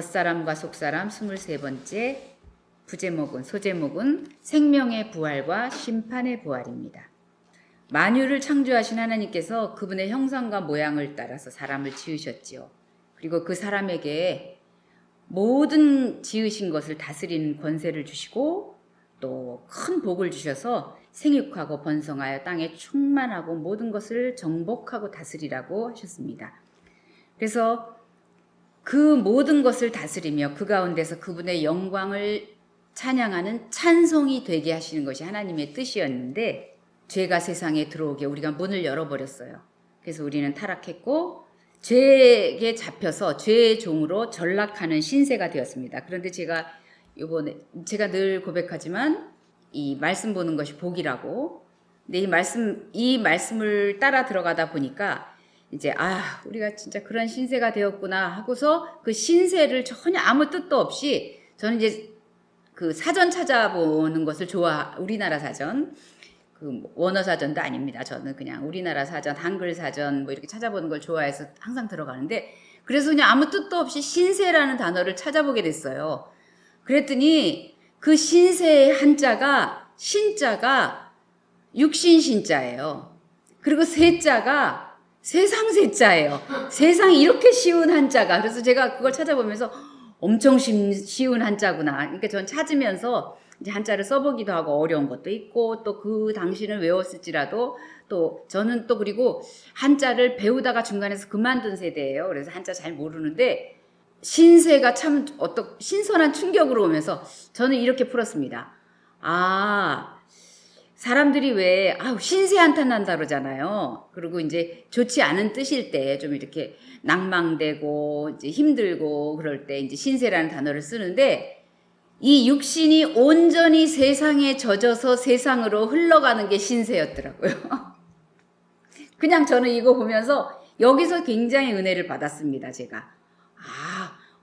겉사람과 속사람 23번째 소제목은 생명의 부활과 심판의 부활입니다. 만유를 창조하신 하나님께서 그분의 형상과 모양을 따라서 사람을 지으셨지요. 그리고 그 사람에게 모든 지으신 것을 다스리는 권세를 주시고 또 큰 복을 주셔서 생육하고 번성하여 땅에 충만하고 모든 것을 정복하고 다스리라고 하셨습니다. 그래서 그 모든 것을 다스리며 그 가운데서 그분의 영광을 찬양하는 찬송이 되게 하시는 것이 하나님의 뜻이었는데 죄가 세상에 들어오게 우리가 문을 열어버렸어요. 그래서 우리는 타락했고 죄에 잡혀서 죄의 종으로 전락하는 신세가 되었습니다. 그런데 제가 늘 고백하지만 이 말씀 보는 것이 복이라고. 근데 이 말씀을 따라 들어가다 보니까 이제 우리가 진짜 그런 신세가 되었구나 하고서 그 신세를 전혀 아무 뜻도 없이 저는 이제 그 사전 찾아보는 것을 우리나라 사전, 그 원어 사전도 아닙니다. 저는 그냥 우리나라 사전, 한글 사전 뭐 이렇게 찾아보는 걸 좋아해서 항상 들어가는데 그래서 그냥 아무 뜻도 없이 신세라는 단어를 찾아보게 됐어요. 그랬더니 그 신세의 한자가 신자가 육신 신자예요. 그리고 세자가 세상 세자예요. 세상이 이렇게 쉬운 한자가. 그래서 제가 그걸 찾아보면서 엄청 쉬운 한자구나. 그러니까 전 찾으면서 이제 한자를 써보기도 하고 어려운 것도 있고 또 그 당시는 외웠을지라도 또 저는 또 그리고 한자를 배우다가 중간에서 그만둔 세대예요. 그래서 한자 잘 모르는데 신세가 참 신선한 충격으로 오면서 저는 이렇게 풀었습니다. 사람들이 왜 신세 한탄한다 그러잖아요. 그리고 이제 좋지 않은 뜻일 때 좀 이렇게 낭망되고 이제 힘들고 그럴 때 이제 신세라는 단어를 쓰는데 이 육신이 온전히 세상에 젖어서 세상으로 흘러가는 게 신세였더라고요. 그냥 저는 이거 보면서 여기서 굉장히 은혜를 받았습니다. 제가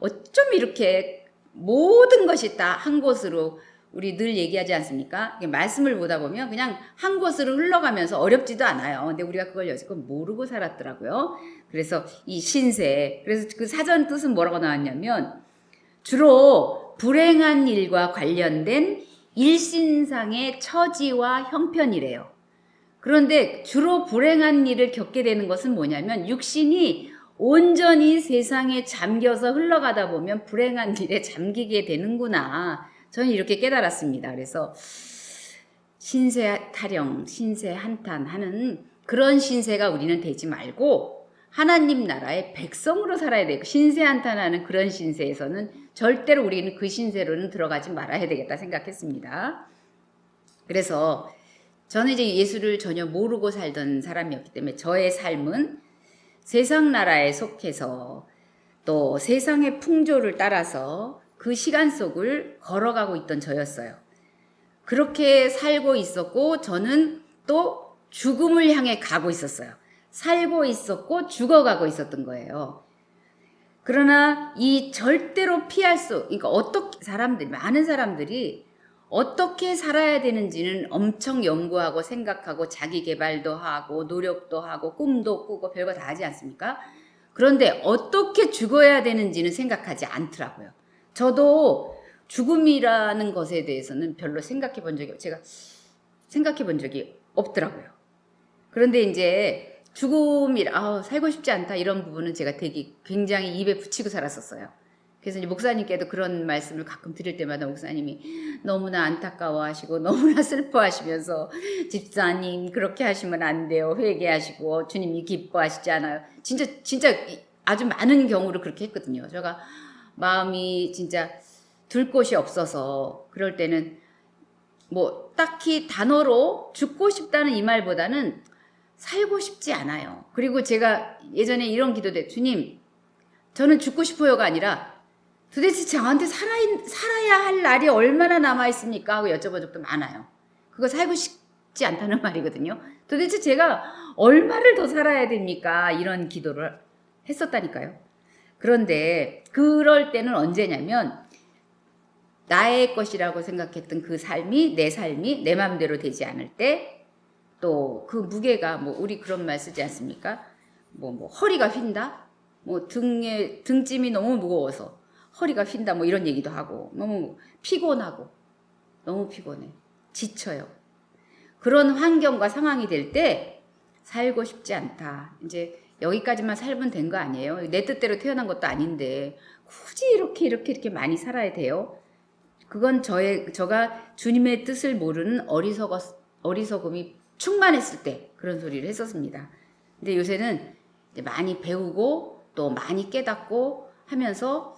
어쩜 이렇게 모든 것이 다 한 곳으로 우리 늘 얘기하지 않습니까? 말씀을 보다 보면 그냥 한 곳으로 흘러가면서 어렵지도 않아요. 근데 우리가 그걸 여지껏 모르고 살았더라고요. 그래서 이 신세, 그래서 그 사전 뜻은 뭐라고 나왔냐면 주로 불행한 일과 관련된 일신상의 처지와 형편이래요. 그런데 주로 불행한 일을 겪게 되는 것은 뭐냐면 육신이 온전히 세상에 잠겨서 흘러가다 보면 불행한 일에 잠기게 되는구나. 저는 이렇게 깨달았습니다. 그래서 신세 타령, 신세 한탄하는 그런 신세가 우리는 되지 말고 하나님 나라의 백성으로 살아야 되고 신세 한탄하는 그런 신세에서는 절대로 우리는 그 신세로는 들어가지 말아야 되겠다 생각했습니다. 그래서 저는 이제 예수를 전혀 모르고 살던 사람이었기 때문에 저의 삶은 세상 나라에 속해서 또 세상의 풍조를 따라서 그 시간 속을 걸어가고 있던 저였어요. 그렇게 살고 있었고 저는 또 죽음을 향해 가고 있었어요. 살고 있었고 죽어가고 있었던 거예요. 그러나 이 절대로 그러니까 많은 사람들이 어떻게 살아야 되는지는 엄청 연구하고 생각하고 자기 개발도 하고 노력도 하고 꿈도 꾸고 별거 다 하지 않습니까? 그런데 어떻게 죽어야 되는지는 생각하지 않더라고요. 저도 죽음이라는 것에 대해서는 별로 생각해 본 적이 없더라고요. 그런데 이제 살고 싶지 않다 이런 부분은 제가 되게 굉장히 입에 붙이고 살았었어요. 그래서 이제 목사님께도 그런 말씀을 가끔 드릴 때마다 목사님이 너무나 안타까워하시고 너무나 슬퍼하시면서 집사님 그렇게 하시면 안 돼요. 회개하시고 주님이 기뻐하시지 않아요. 진짜 아주 많은 경우를 그렇게 했거든요. 제가 마음이 진짜 둘 곳이 없어서 그럴 때는 뭐 딱히 단어로 죽고 싶다는 이 말보다는 살고 싶지 않아요. 그리고 제가 예전에 이런 기도도 했어요. 주님 저는 죽고 싶어요가 아니라 도대체 저한테 살아야 할 날이 얼마나 남아있습니까? 하고 여쭤본 적도 많아요. 그거 살고 싶지 않다는 말이거든요. 도대체 제가 얼마를 더 살아야 됩니까? 이런 기도를 했었다니까요. 그런데 그럴 때는 언제냐면 나의 것이라고 생각했던 그 삶이 내 마음대로 되지 않을 때 또 그 무게가 우리 그런 말 쓰지 않습니까? 허리가 휜다? 등찜이 너무 무거워서 허리가 휜다 뭐 이런 얘기도 하고 너무 피곤하고 너무 피곤해. 지쳐요. 그런 환경과 상황이 될 때 살고 싶지 않다. 이제 여기까지만 살면 된 거 아니에요. 내 뜻대로 태어난 것도 아닌데 굳이 이렇게 많이 살아야 돼요. 그건 저가 주님의 뜻을 모르는 어리석음이 충만했을 때 그런 소리를 했었습니다. 근데 요새는 이제 많이 배우고 또 많이 깨닫고 하면서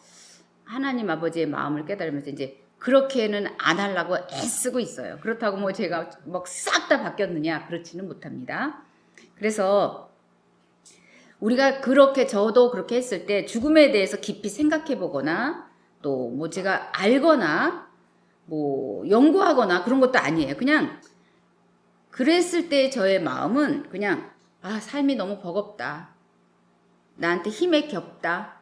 하나님 아버지의 마음을 깨달으면서 이제 그렇게는 안 하려고 애쓰고 있어요. 그렇다고 뭐 제가 막 싹 다 바뀌었느냐? 그렇지는 못합니다. 그래서 우리가 저도 그렇게 했을 때 죽음에 대해서 깊이 생각해 보거나 또 뭐 제가 알거나 뭐 연구하거나 그런 것도 아니에요. 그냥 그랬을 때 저의 마음은 그냥 삶이 너무 버겁다. 나한테 힘에 겹다.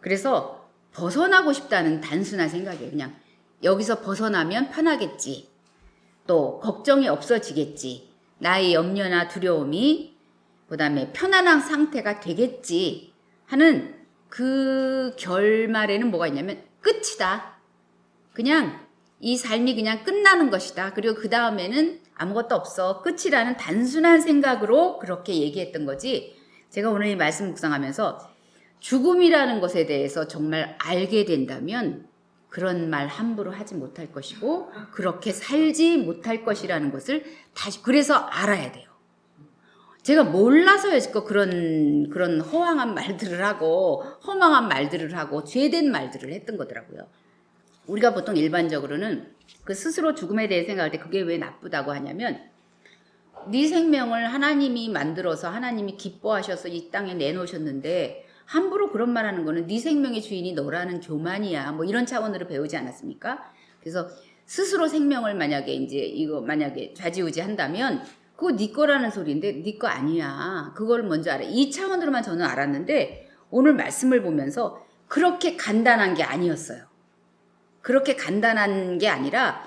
그래서 벗어나고 싶다는 단순한 생각이에요. 그냥 여기서 벗어나면 편하겠지. 또 걱정이 없어지겠지. 나의 염려나 두려움이 그다음에 편안한 상태가 되겠지 하는 그 결말에는 뭐가 있냐면 끝이다. 그냥 이 삶이 그냥 끝나는 것이다. 그리고 그 다음에는 아무것도 없어. 끝이라는 단순한 생각으로 그렇게 얘기했던 거지. 제가 오늘 이 말씀 묵상하면서 죽음이라는 것에 대해서 정말 알게 된다면 그런 말 함부로 하지 못할 것이고 그렇게 살지 못할 것이라는 것을 다시 그래서 알아야 돼요. 제가 몰라서 여지껏 그런 허황한 말들을 하고 허망한 말들을 하고 죄된 말들을 했던 거더라고요. 우리가 보통 일반적으로는 그 스스로 죽음에 대해 생각할 때 그게 왜 나쁘다고 하냐면 네 생명을 하나님이 만들어서 하나님이 기뻐하셔서 이 땅에 내놓으셨는데 함부로 그런 말 하는 거는 네 생명의 주인이 너라는 교만이야. 뭐 이런 차원으로 배우지 않았습니까? 그래서 스스로 생명을 만약에 좌지우지 한다면 그거 네 거라는 소리인데 네 거 아니야. 그걸 먼저 알아. 이 차원으로만 저는 알았는데 오늘 말씀을 보면서 그렇게 간단한 게 아니었어요. 그렇게 간단한 게 아니라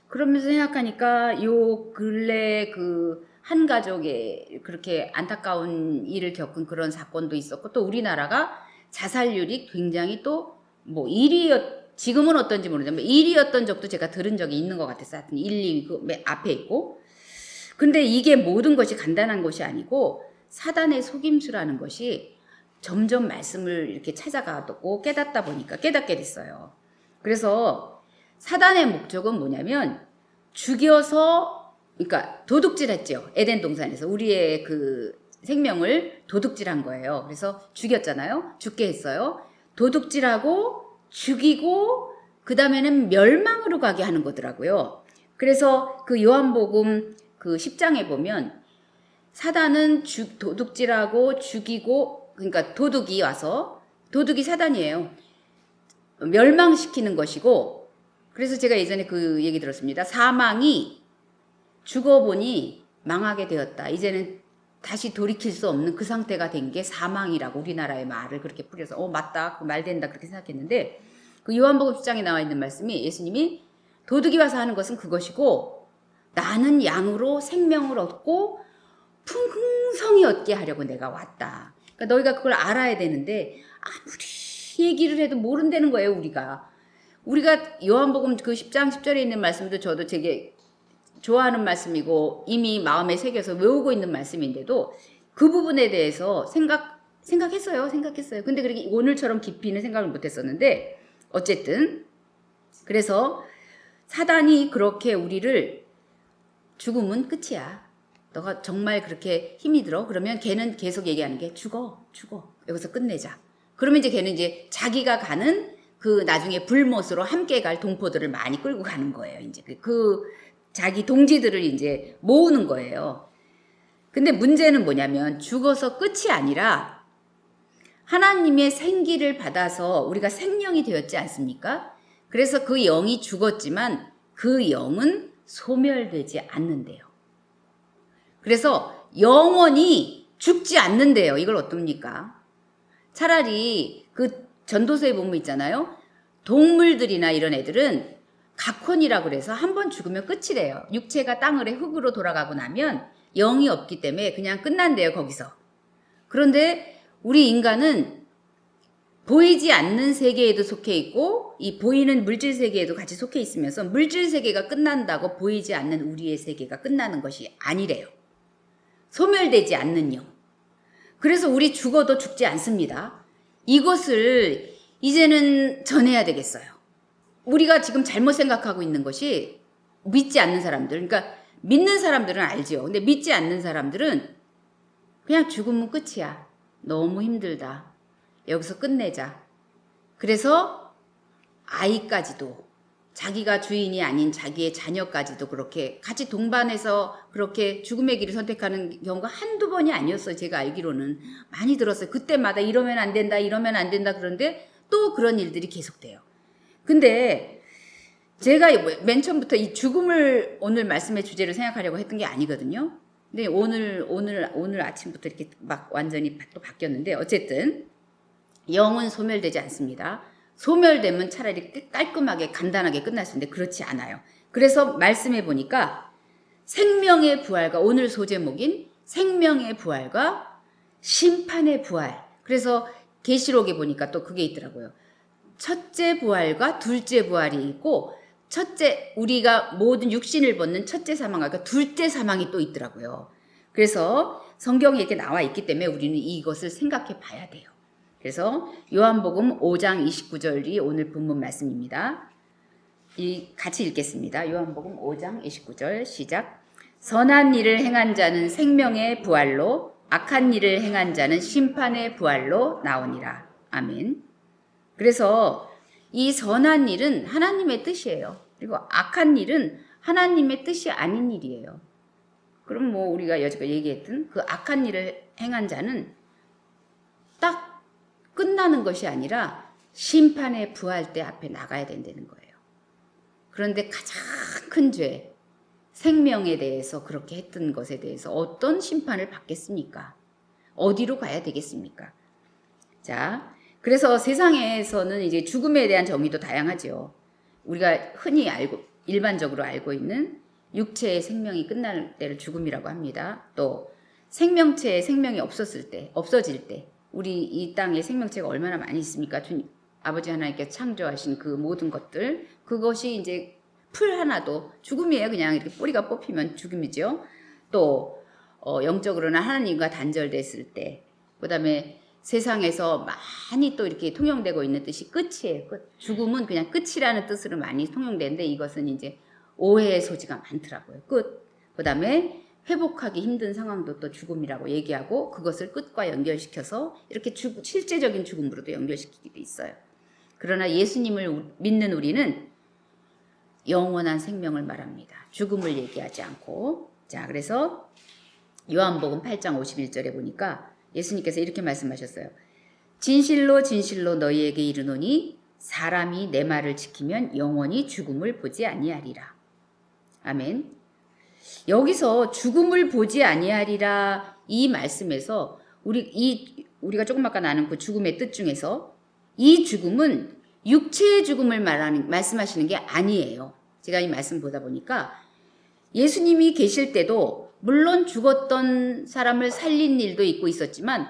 그러면서 생각하니까 요 근래 그 한 가족의 그렇게 안타까운 일을 겪은 그런 사건도 있었고 또 우리나라가 자살률이 굉장히 또 뭐 1위였 지금은 어떤지 모르지만 1위였던 적도 제가 들은 적이 있는 것 같았어요. 하여튼 1, 2위 그 앞에 있고 근데 이게 모든 것이 간단한 것이 아니고 사단의 속임수라는 것이 점점 말씀을 이렇게 찾아가고 깨닫다 보니까 깨닫게 됐어요. 그래서 사단의 목적은 뭐냐면 죽여서 그러니까 도둑질했죠. 에덴 동산에서 우리의 그 생명을 도둑질한 거예요. 그래서 죽였잖아요. 죽게 했어요. 도둑질하고 죽이고 그 다음에는 멸망으로 가게 하는 거더라고요. 그래서 그 요한복음 그 10장에 보면 사단은 도둑질하고 죽이고 그러니까 도둑이 와서 도둑이 사단이에요. 멸망시키는 것이고 그래서 제가 예전에 그 얘기 들었습니다. 사망이 죽어보니 망하게 되었다. 이제는 다시 돌이킬 수 없는 그 상태가 된 게 사망이라고 우리나라의 말을 그렇게 뿌려서 맞다. 그 말 된다. 그렇게 생각했는데 그 요한복음 10장에 나와 있는 말씀이 예수님이 도둑이 와서 하는 것은 그것이고 나는 양으로 생명을 얻고 풍성히 얻게 하려고 내가 왔다. 그러니까 너희가 그걸 알아야 되는데 아무리 얘기를 해도 모른다는 거예요. 우리가 요한복음 그 10장 10절에 있는 말씀도 저도 되게 좋아하는 말씀이고 이미 마음에 새겨서 외우고 있는 말씀인데도 그 부분에 대해서 생각했어요. 근데 그렇게 오늘처럼 깊이는 생각을 못했었는데 어쨌든 그래서 사단이 그렇게 우리를 죽음은 끝이야. 너가 정말 그렇게 힘이 들어? 그러면 걔는 계속 얘기하는 게 죽어. 여기서 끝내자. 그러면 이제 걔는 이제 자기가 가는 그 나중에 불못으로 함께 갈 동포들을 많이 끌고 가는 거예요. 이제 그 자기 동지들을 이제 모으는 거예요. 근데 문제는 뭐냐면 죽어서 끝이 아니라 하나님의 생기를 받아서 우리가 생명이 되었지 않습니까? 그래서 그 영이 죽었지만 그 영은 소멸되지 않는데요. 그래서 영원히 죽지 않는데요. 이걸 어떻습니까? 차라리 그 전도서에 보면 있잖아요. 동물들이나 이런 애들은 각혼이라고 그래서 한 번 죽으면 끝이래요. 육체가 땅을에 흙으로 돌아가고 나면 영이 없기 때문에 그냥 끝난대요. 거기서. 그런데 우리 인간은 보이지 않는 세계에도 속해 있고 이 보이는 물질 세계에도 같이 속해 있으면서 물질 세계가 끝난다고 보이지 않는 우리의 세계가 끝나는 것이 아니래요. 소멸되지 않는 영. 그래서 우리 죽어도 죽지 않습니다. 이것을 이제는 전해야 되겠어요. 우리가 지금 잘못 생각하고 있는 것이 믿지 않는 사람들, 그러니까 믿는 사람들은 알지요. 근데 믿지 않는 사람들은 그냥 죽으면 끝이야. 너무 힘들다. 여기서 끝내자. 그래서 아이까지도 자기가 주인이 아닌 자기의 자녀까지도 그렇게 같이 동반해서 그렇게 죽음의 길을 선택하는 경우가 한두 번이 아니었어요. 제가 알기로는 많이 들었어요. 그때마다 이러면 안 된다, 이러면 안 된다. 그런데 또 그런 일들이 계속돼요. 근데 제가 맨 처음부터 이 죽음을 오늘 말씀의 주제로 생각하려고 했던 게 아니거든요. 근데 오늘 아침부터 이렇게 막 완전히 또 바뀌었는데 어쨌든 영은 소멸되지 않습니다. 소멸되면 차라리 깔끔하게 간단하게 끝날 수 있는데 그렇지 않아요. 그래서 말씀해 보니까 생명의 부활과 오늘 소제목인 생명의 부활과 심판의 부활. 그래서 계시록에 보니까 또 그게 있더라고요. 첫째 부활과 둘째 부활이 있고 첫째 우리가 모든 육신을 벗는 첫째 사망과 그러니까 둘째 사망이 또 있더라고요. 그래서 성경에 이렇게 나와 있기 때문에 우리는 이것을 생각해 봐야 돼요. 그래서 요한복음 5장 29절이 오늘 본문 말씀입니다. 같이 읽겠습니다. 요한복음 5장 29절 시작. 선한 일을 행한 자는 생명의 부활로 악한 일을 행한 자는 심판의 부활로 나오니라. 아멘. 그래서 이 선한 일은 하나님의 뜻이에요. 그리고 악한 일은 하나님의 뜻이 아닌 일이에요. 그럼 뭐 우리가 여지껏 얘기했던 그 악한 일을 행한 자는 딱 끝나는 것이 아니라 심판의 부활 때 앞에 나가야 된다는 거예요. 그런데 가장 큰 죄, 생명에 대해서 그렇게 했던 것에 대해서 어떤 심판을 받겠습니까? 어디로 가야 되겠습니까? 자, 그래서 세상에서는 이제 죽음에 대한 정의도 다양하죠. 우리가 흔히 일반적으로 알고 있는 육체의 생명이 끝날 때를 죽음이라고 합니다. 또 생명체의 생명이 없어질 때, 우리 이 땅에 생명체가 얼마나 많이 있습니까? 아버지 하나님께서 창조하신 그 모든 것들, 그것이 이제 풀 하나도 죽음이에요. 그냥 이렇게 뿌리가 뽑히면 죽음이죠. 또 영적으로는 하나님과 단절됐을 때, 그 다음에 세상에서 많이 또 이렇게 통용되고 있는 뜻이 끝이에요. 끝. 죽음은 그냥 끝이라는 뜻으로 많이 통용되는데 이것은 이제 오해의 소지가 많더라고요. 끝. 그 다음에 회복하기 힘든 상황도 또 죽음이라고 얘기하고 그것을 끝과 연결시켜서 이렇게 실제적인 죽음으로도 연결시키기도 있어요. 그러나 예수님을 믿는 우리는 영원한 생명을 말합니다. 죽음을 얘기하지 않고. 자, 그래서 요한복음 8장 51절에 보니까 예수님께서 이렇게 말씀하셨어요. 진실로 진실로 너희에게 이르노니 사람이 내 말을 지키면 영원히 죽음을 보지 아니하리라. 아멘. 여기서 죽음을 보지 아니하리라 이 말씀에서 우리가 조금 아까 나눈 그 죽음의 뜻 중에서 이 죽음은 육체의 죽음을 말씀하시는 게 아니에요. 제가 이 말씀 보다 보니까 예수님이 계실 때도 물론 죽었던 사람을 살린 일도 있고 있었지만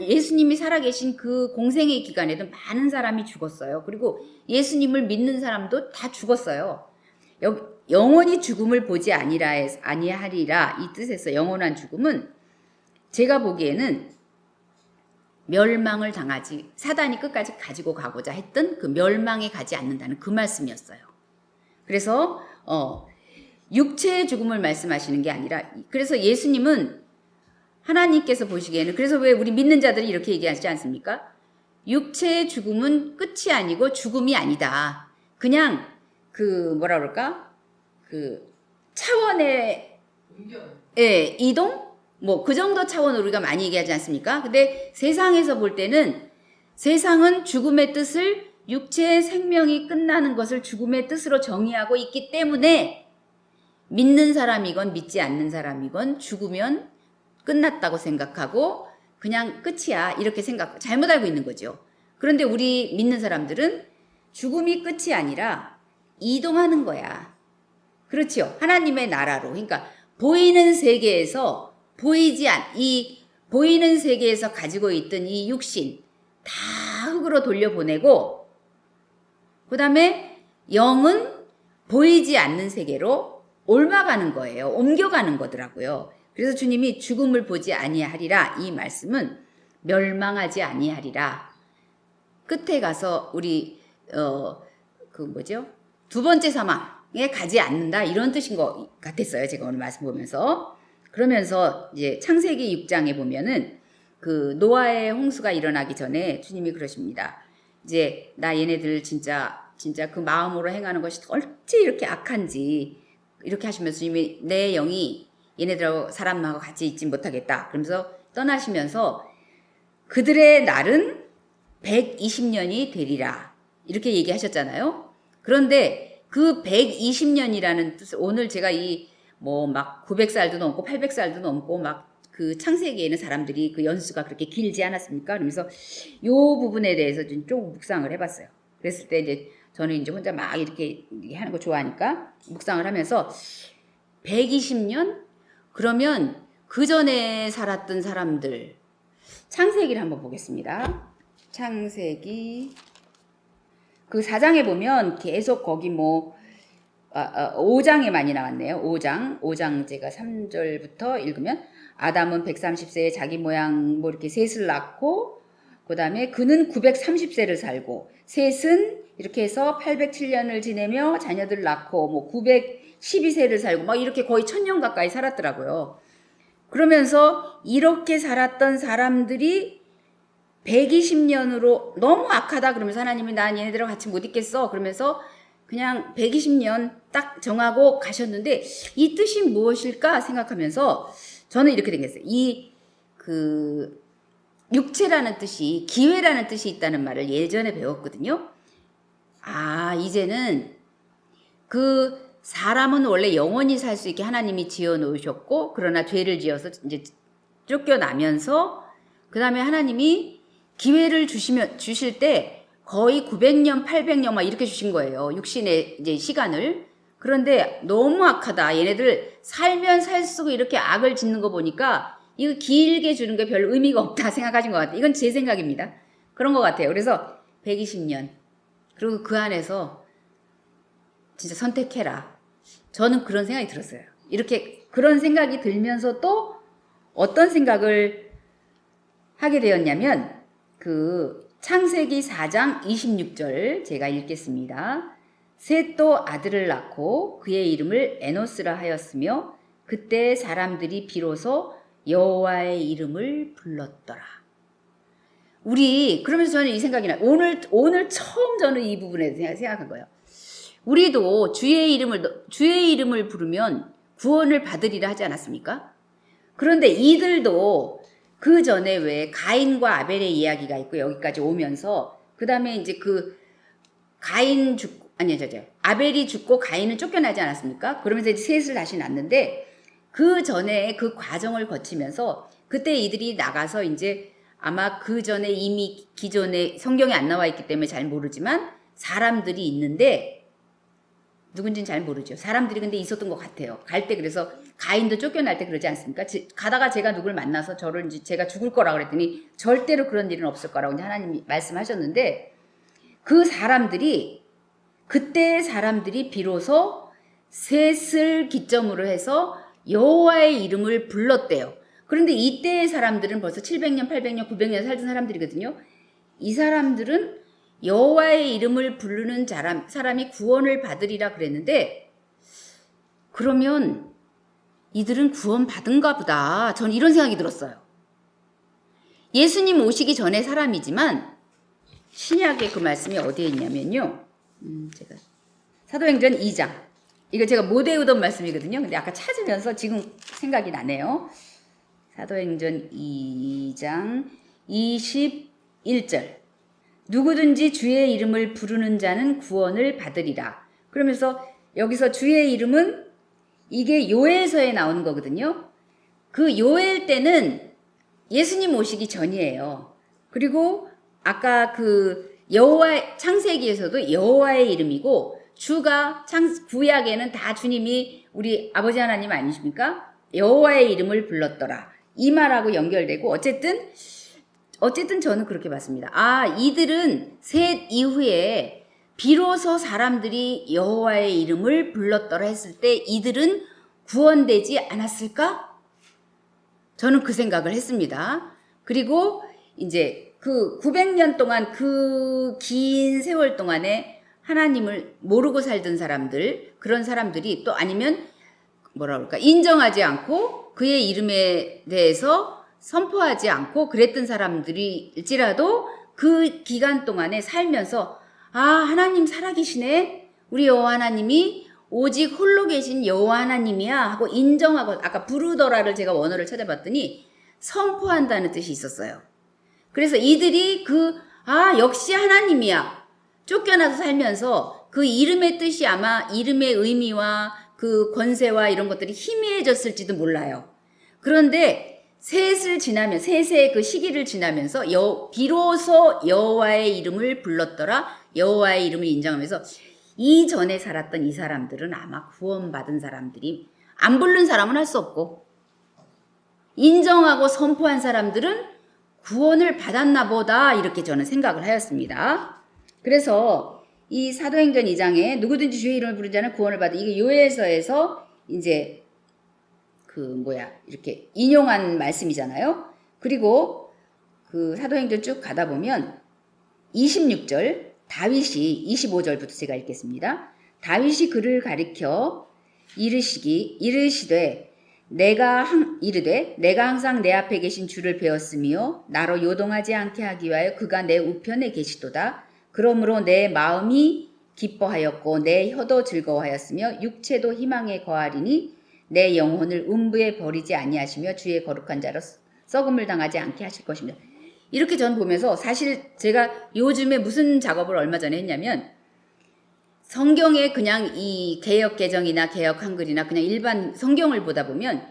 예수님이 살아계신 그 공생의 기간에도 많은 사람이 죽었어요. 그리고 예수님을 믿는 사람도 다 죽었어요. 영원히 죽음을 보지 아니하리라 이 뜻에서 영원한 죽음은 제가 보기에는 멸망을 당하지 사단이 끝까지 가지고 가고자 했던 그 멸망에 가지 않는다는 그 말씀이었어요. 그래서 육체의 죽음을 말씀하시는 게 아니라 그래서 예수님은 하나님께서 보시기에는 그래서 왜 우리 믿는 자들이 이렇게 얘기하지 않습니까? 육체의 죽음은 끝이 아니고 죽음이 아니다. 그냥 그 뭐라 그럴까? 그 차원의 이동? 뭐 그 정도 차원으로 우리가 많이 얘기하지 않습니까? 근데 세상에서 볼 때는 세상은 죽음의 뜻을 육체의 생명이 끝나는 것을 죽음의 뜻으로 정의하고 있기 때문에 믿는 사람이건 믿지 않는 사람이건 죽으면 끝났다고 생각하고 그냥 끝이야 이렇게 잘못 알고 있는 거죠. 그런데 우리 믿는 사람들은 죽음이 끝이 아니라 이동하는 거야. 그렇죠. 하나님의 나라로. 그러니까 보이는 세계에서 보이는 세계에서 가지고 있던 이 육신, 다 흙으로 돌려보내고 그 다음에 영은 보이지 않는 세계로 옮아가는 거예요. 옮겨가는 거더라고요. 그래서 주님이 죽음을 보지 아니하리라 이 말씀은 멸망하지 아니하리라. 끝에 가서 우리 두 번째 사망에 가지 않는다 이런 뜻인 것 같았어요. 제가 오늘 말씀 보면서. 그러면서 이제 창세기 6장에 보면은 그 노아의 홍수가 일어나기 전에 주님이 그러십니다. 이제 나 얘네들 진짜 그 마음으로 행하는 것이 어찌 이렇게 악한지 이렇게 하시면서 주님이 내 영이 얘네들하고 사람하고 같이 있지 못하겠다. 그러면서 떠나시면서 그들의 날은 120년이 되리라. 이렇게 얘기하셨잖아요. 그런데 그 120년이라는 뜻을 오늘 제가 막 900살도 넘고 800살도 넘고 막 그 창세기에 있는 사람들이 그 연수가 그렇게 길지 않았습니까? 그러면서 요 부분에 대해서 좀 묵상을 해봤어요. 그랬을 때 이제 저는 이제 혼자 막 이렇게 하는 거 좋아하니까 묵상을 하면서 120년? 그러면 그 전에 살았던 사람들 창세기를 한번 보겠습니다. 창세기 그 4장에 보면 계속 거기 5장에 많이 나왔네요. 5장 제가 3절부터 읽으면 아담은 130세에 자기 모양 이렇게 셋을 낳고 그 다음에 그는 930세를 살고 셋은 이렇게 해서 807년을 지내며 자녀들 낳고 912세를 살고 막 이렇게 거의 1000년 가까이 살았더라고요. 그러면서 이렇게 살았던 사람들이 120년으로 너무 악하다 그러면서 하나님이 난 얘네들하고 같이 못 있겠어 그러면서 그냥 120년 딱 정하고 가셨는데 이 뜻이 무엇일까 생각하면서 저는 이렇게 생겼어요. 육체라는 뜻이 기회라는 뜻이 있다는 말을 예전에 배웠거든요. 이제는 그 사람은 원래 영원히 살 수 있게 하나님이 지어 놓으셨고 그러나 죄를 지어서 이제 쫓겨나면서 그 다음에 하나님이 기회를 주실 때 거의 900년, 800년 막 이렇게 주신 거예요. 육신의 이제 시간을. 그런데 너무 악하다. 얘네들 살면 살수록 이렇게 악을 짓는 거 보니까 이거 길게 주는 게 별 의미가 없다 생각하신 것 같아요. 이건 제 생각입니다. 그런 것 같아요. 그래서 120년. 그리고 그 안에서 진짜 선택해라. 저는 그런 생각이 들었어요. 이렇게 그런 생각이 들면서 또 어떤 생각을 하게 되었냐면 그 창세기 4장 26절 제가 읽겠습니다. 셋도 아들을 낳고 그의 이름을 에노스라 하였으며 그때 사람들이 비로소 여호와의 이름을 불렀더라. 그러면서 저는 이 생각이 나요. 오늘 처음 저는 이 부분에 생각한 거예요. 우리도 주의 이름을 부르면 구원을 받으리라 하지 않았습니까? 그런데 이들도 그 전에 왜 가인과 아벨의 이야기가 있고 여기까지 오면서 그 다음에 이제 아벨이 죽고 가인은 쫓겨나지 않았습니까? 그러면서 이제 셋을 다시 낳는데 그 전에 그 과정을 거치면서 그때 이들이 나가서 이제 아마 그 전에 이미 기존에 성경에 안 나와 있기 때문에 잘 모르지만 사람들이 있는데 누군지는 잘 모르죠. 사람들이 근데 있었던 것 같아요. 갈 때 그래서 가인도 쫓겨날 때 그러지 않습니까? 가다가 제가 누굴 만나서 저를 이제 제가 죽을 거라고 그랬더니 절대로 그런 일은 없을 거라고 이제 하나님이 말씀하셨는데 그때 사람들이 비로소 셋을 기점으로 해서 여호와의 이름을 불렀대요. 그런데 이때의 사람들은 벌써 700년, 800년, 900년 살던 사람들이거든요. 이 사람들은 여호와의 이름을 부르는 사람이 구원을 받으리라 그랬는데 그러면 이들은 구원 받은가 보다. 전 이런 생각이 들었어요. 예수님 오시기 전에 사람이지만 신약의 그 말씀이 어디에 있냐면요. 제가 사도행전 2장. 이거 제가 못 외우던 말씀이거든요. 근데 아까 찾으면서 지금 생각이 나네요. 사도행전 2장 21절. 누구든지 주의 이름을 부르는 자는 구원을 받으리라. 그러면서 여기서 주의 이름은 이게 요엘서에 나오는 거거든요. 그 요엘 때는 예수님 오시기 전이에요. 그리고 아까 그 창세기에서도 여호와의 이름이고 주가 구약에는 다 주님이 우리 아버지 하나님 아니십니까? 여호와의 이름을 불렀더라. 이 말하고 연결되고 어쨌든 어쨌든 저는 그렇게 봤습니다. 아, 이들은 셋 이후에 비로소 사람들이 여호와의 이름을 불렀더라 했을 때 이들은 구원되지 않았을까? 저는 그 생각을 했습니다. 그리고 이제 그 900년 동안 그 긴 세월 동안에 하나님을 모르고 살던 사람들, 그런 사람들이 또 아니면 뭐라 그럴까, 인정하지 않고 그의 이름에 대해서 선포하지 않고 그랬던 사람들일지라도 그 기간 동안에 살면서 아, 하나님 살아계시네. 우리 여호와 하나님이 오직 홀로 계신 여호와 하나님이야 하고 인정하고, 아까 부르더라를 제가 원어를 찾아봤더니 선포한다는 뜻이 있었어요. 그래서 이들이 역시 하나님이야. 쫓겨나서 살면서 그 이름의 뜻이 아마 이름의 의미와 그 권세와 이런 것들이 희미해졌을지도 몰라요. 그런데 셋의 그 시기를 지나면서 비로소 여호와의 이름을 불렀더라. 여호와의 이름을 인정하면서 이전에 살았던 이 사람들은 아마 구원받은 사람들이, 안 부른 사람은 할 수 없고 인정하고 선포한 사람들은 구원을 받았나 보다, 이렇게 저는 생각을 하였습니다. 그래서 이 사도행전 2장에 누구든지 주의 이름을 부른 자는 구원을 받아, 이게 요엘서에서 이제 이렇게 인용한 말씀이잖아요. 그리고 그 사도행전 쭉 가다 보면 26절 다윗이, 25절부터 제가 읽겠습니다. 다윗이 그를 가리켜 이르시되 내가 항상 내 앞에 계신 주를 배웠으며 나로 요동하지 않게 하기 위하여 그가 내 우편에 계시도다. 그러므로 내 마음이 기뻐하였고 내 혀도 즐거워하였으며 육체도 희망에 거하리니 내 영혼을 음부에 버리지 아니하시며 주의 거룩한 자로 썩음을 당하지 않게 하실 것입니다. 이렇게 전 보면서 사실 제가 요즘에 무슨 작업을 얼마 전에 했냐면, 성경에 그냥 이 개역 개정이나 개역 한글이나 그냥 일반 성경을 보다 보면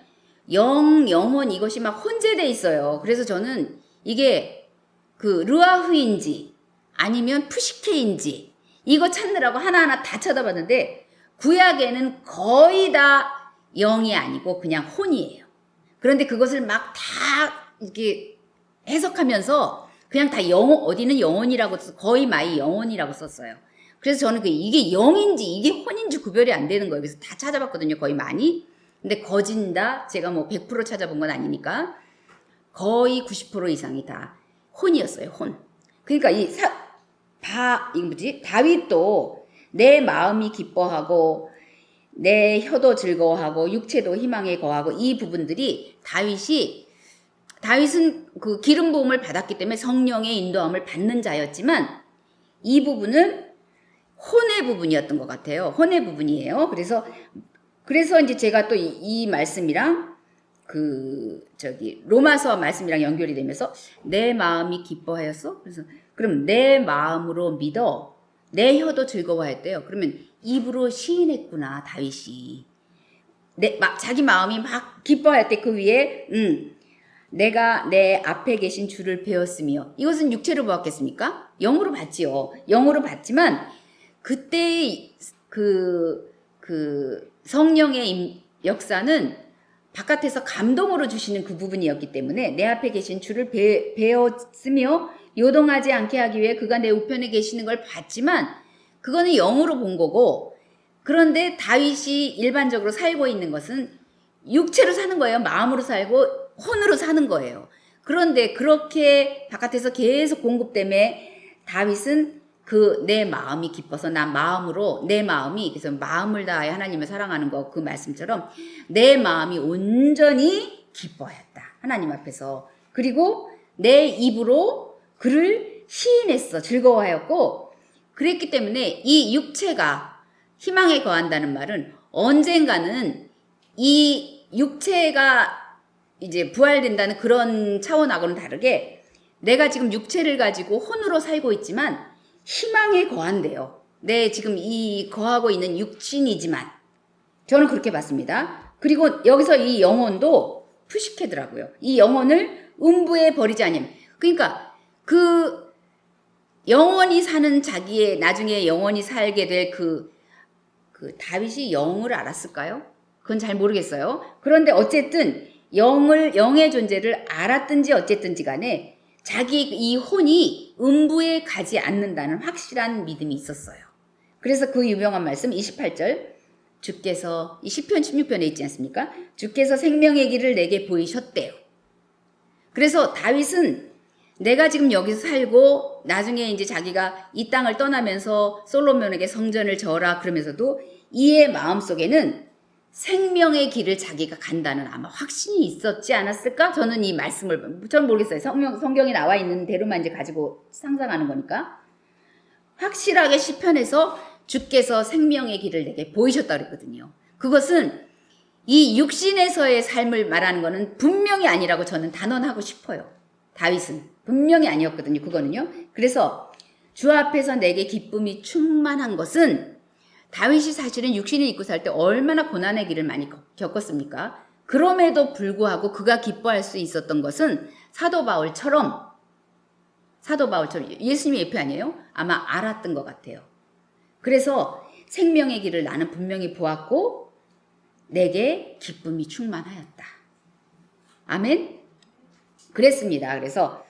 영혼 이것이 막 혼재돼 있어요. 그래서 저는 이게 그 르아흐인지 아니면 푸시케인지 이거 찾느라고 하나하나 다 쳐다봤는데, 구약에는 거의 다 영이 아니고 그냥 혼이에요. 그런데 그것을 막 다 이렇게 해석하면서 그냥 다 어디는 영혼이라고 써서 거의 마이 영혼이라고 썼어요. 그래서 저는 이게 영인지 이게 혼인지 구별이 안 되는 거예요. 그래서 다 찾아봤거든요. 거의 많이. 근데 거진다 제가 뭐 100% 찾아본 건 아니니까 거의 90% 이상이 다 혼이었어요. 혼. 그러니까 다윗도 내 마음이 기뻐하고 내 혀도 즐거워하고 육체도 희망에 거하고, 이 부분들이 다윗은 그 기름 부음을 받았기 때문에 성령의 인도함을 받는 자였지만 이 부분은 혼의 부분이었던 것 같아요. 혼의 부분이에요. 그래서 이제 제가 또 이 말씀이랑 로마서 말씀이랑 연결이 되면서 내 마음이 기뻐하였어? 그래서 그럼 내 마음으로 믿어 내 혀도 즐거워했대요. 그러면 입으로 시인했구나, 다윗이. 자기 마음이 막 기뻐할 때 그 위에 내가 내 앞에 계신 주를 배웠으며, 이것은 육체로 보았겠습니까? 영으로 봤지요. 영으로 봤지만 그때 그 성령의 역사는 바깥에서 감동으로 주시는 그 부분이었기 때문에 내 앞에 계신 주를 배웠으며 요동하지 않게 하기 위해 그가 내 우편에 계시는 걸 봤지만 그거는 영으로 본 거고, 그런데 다윗이 일반적으로 살고 있는 것은 육체로 사는 거예요. 마음으로 살고 혼으로 사는 거예요. 그런데 그렇게 바깥에서 계속 공급 때문에 다윗은 내 마음이 기뻐서 그래서 마음을 다하여 하나님을 사랑하는 거, 그 말씀처럼 내 마음이 온전히 기뻐하였다, 하나님 앞에서. 그리고 내 입으로 그를 시인했어, 즐거워하였고, 그랬기 때문에 이 육체가 희망에 거한다는 말은 언젠가는 이 육체가 이제 부활된다는 그런 차원하고는 다르게 내가 지금 육체를 가지고 혼으로 살고 있지만 희망에 거한대요. 지금 거하고 있는 육신이지만, 저는 그렇게 봤습니다. 그리고 여기서 이 영혼도 푸시케더라고요. 이 영혼을 음부에 버리지 않으면, 그러니까 영원히 사는 나중에 영원히 살게 될 다윗이 영을 알았을까요? 그건 잘 모르겠어요. 그런데 어쨌든 영의 존재를 알았든지 어쨌든지 간에 자기 이 혼이 음부에 가지 않는다는 확실한 믿음이 있었어요. 그래서 그 유명한 말씀 28절 주께서 이 시편 16편에 있지 않습니까? 주께서 생명의 길을 내게 보이셨대요. 그래서 다윗은 내가 지금 여기서 살고 나중에 이제 자기가 이 땅을 떠나면서 솔로몬에게 성전을 져라 그러면서도 이의 마음속에는 생명의 길을 자기가 간다는 아마 확신이 있었지 않았을까? 저는 이 말씀을 전 모르겠어요. 성경에 나와 있는 대로만 이제 가지고 상상하는 거니까. 확실하게 시편에서 주께서 생명의 길을 내게 보이셨다 그랬거든요. 그것은 이 육신에서의 삶을 말하는 거는 분명히 아니라고 저는 단언하고 싶어요. 다윗은 분명히 아니었거든요. 그거는요. 그래서 주 앞에서 내게 기쁨이 충만한 것은 다윗이 사실은 육신을 입고 살 때 얼마나 고난의 길을 많이 겪었습니까? 그럼에도 불구하고 그가 기뻐할 수 있었던 것은 사도 바울처럼 예수님의 예표 아니에요? 아마 알았던 것 같아요. 그래서 생명의 길을 나는 분명히 보았고 내게 기쁨이 충만하였다. 아멘? 그랬습니다. 그래서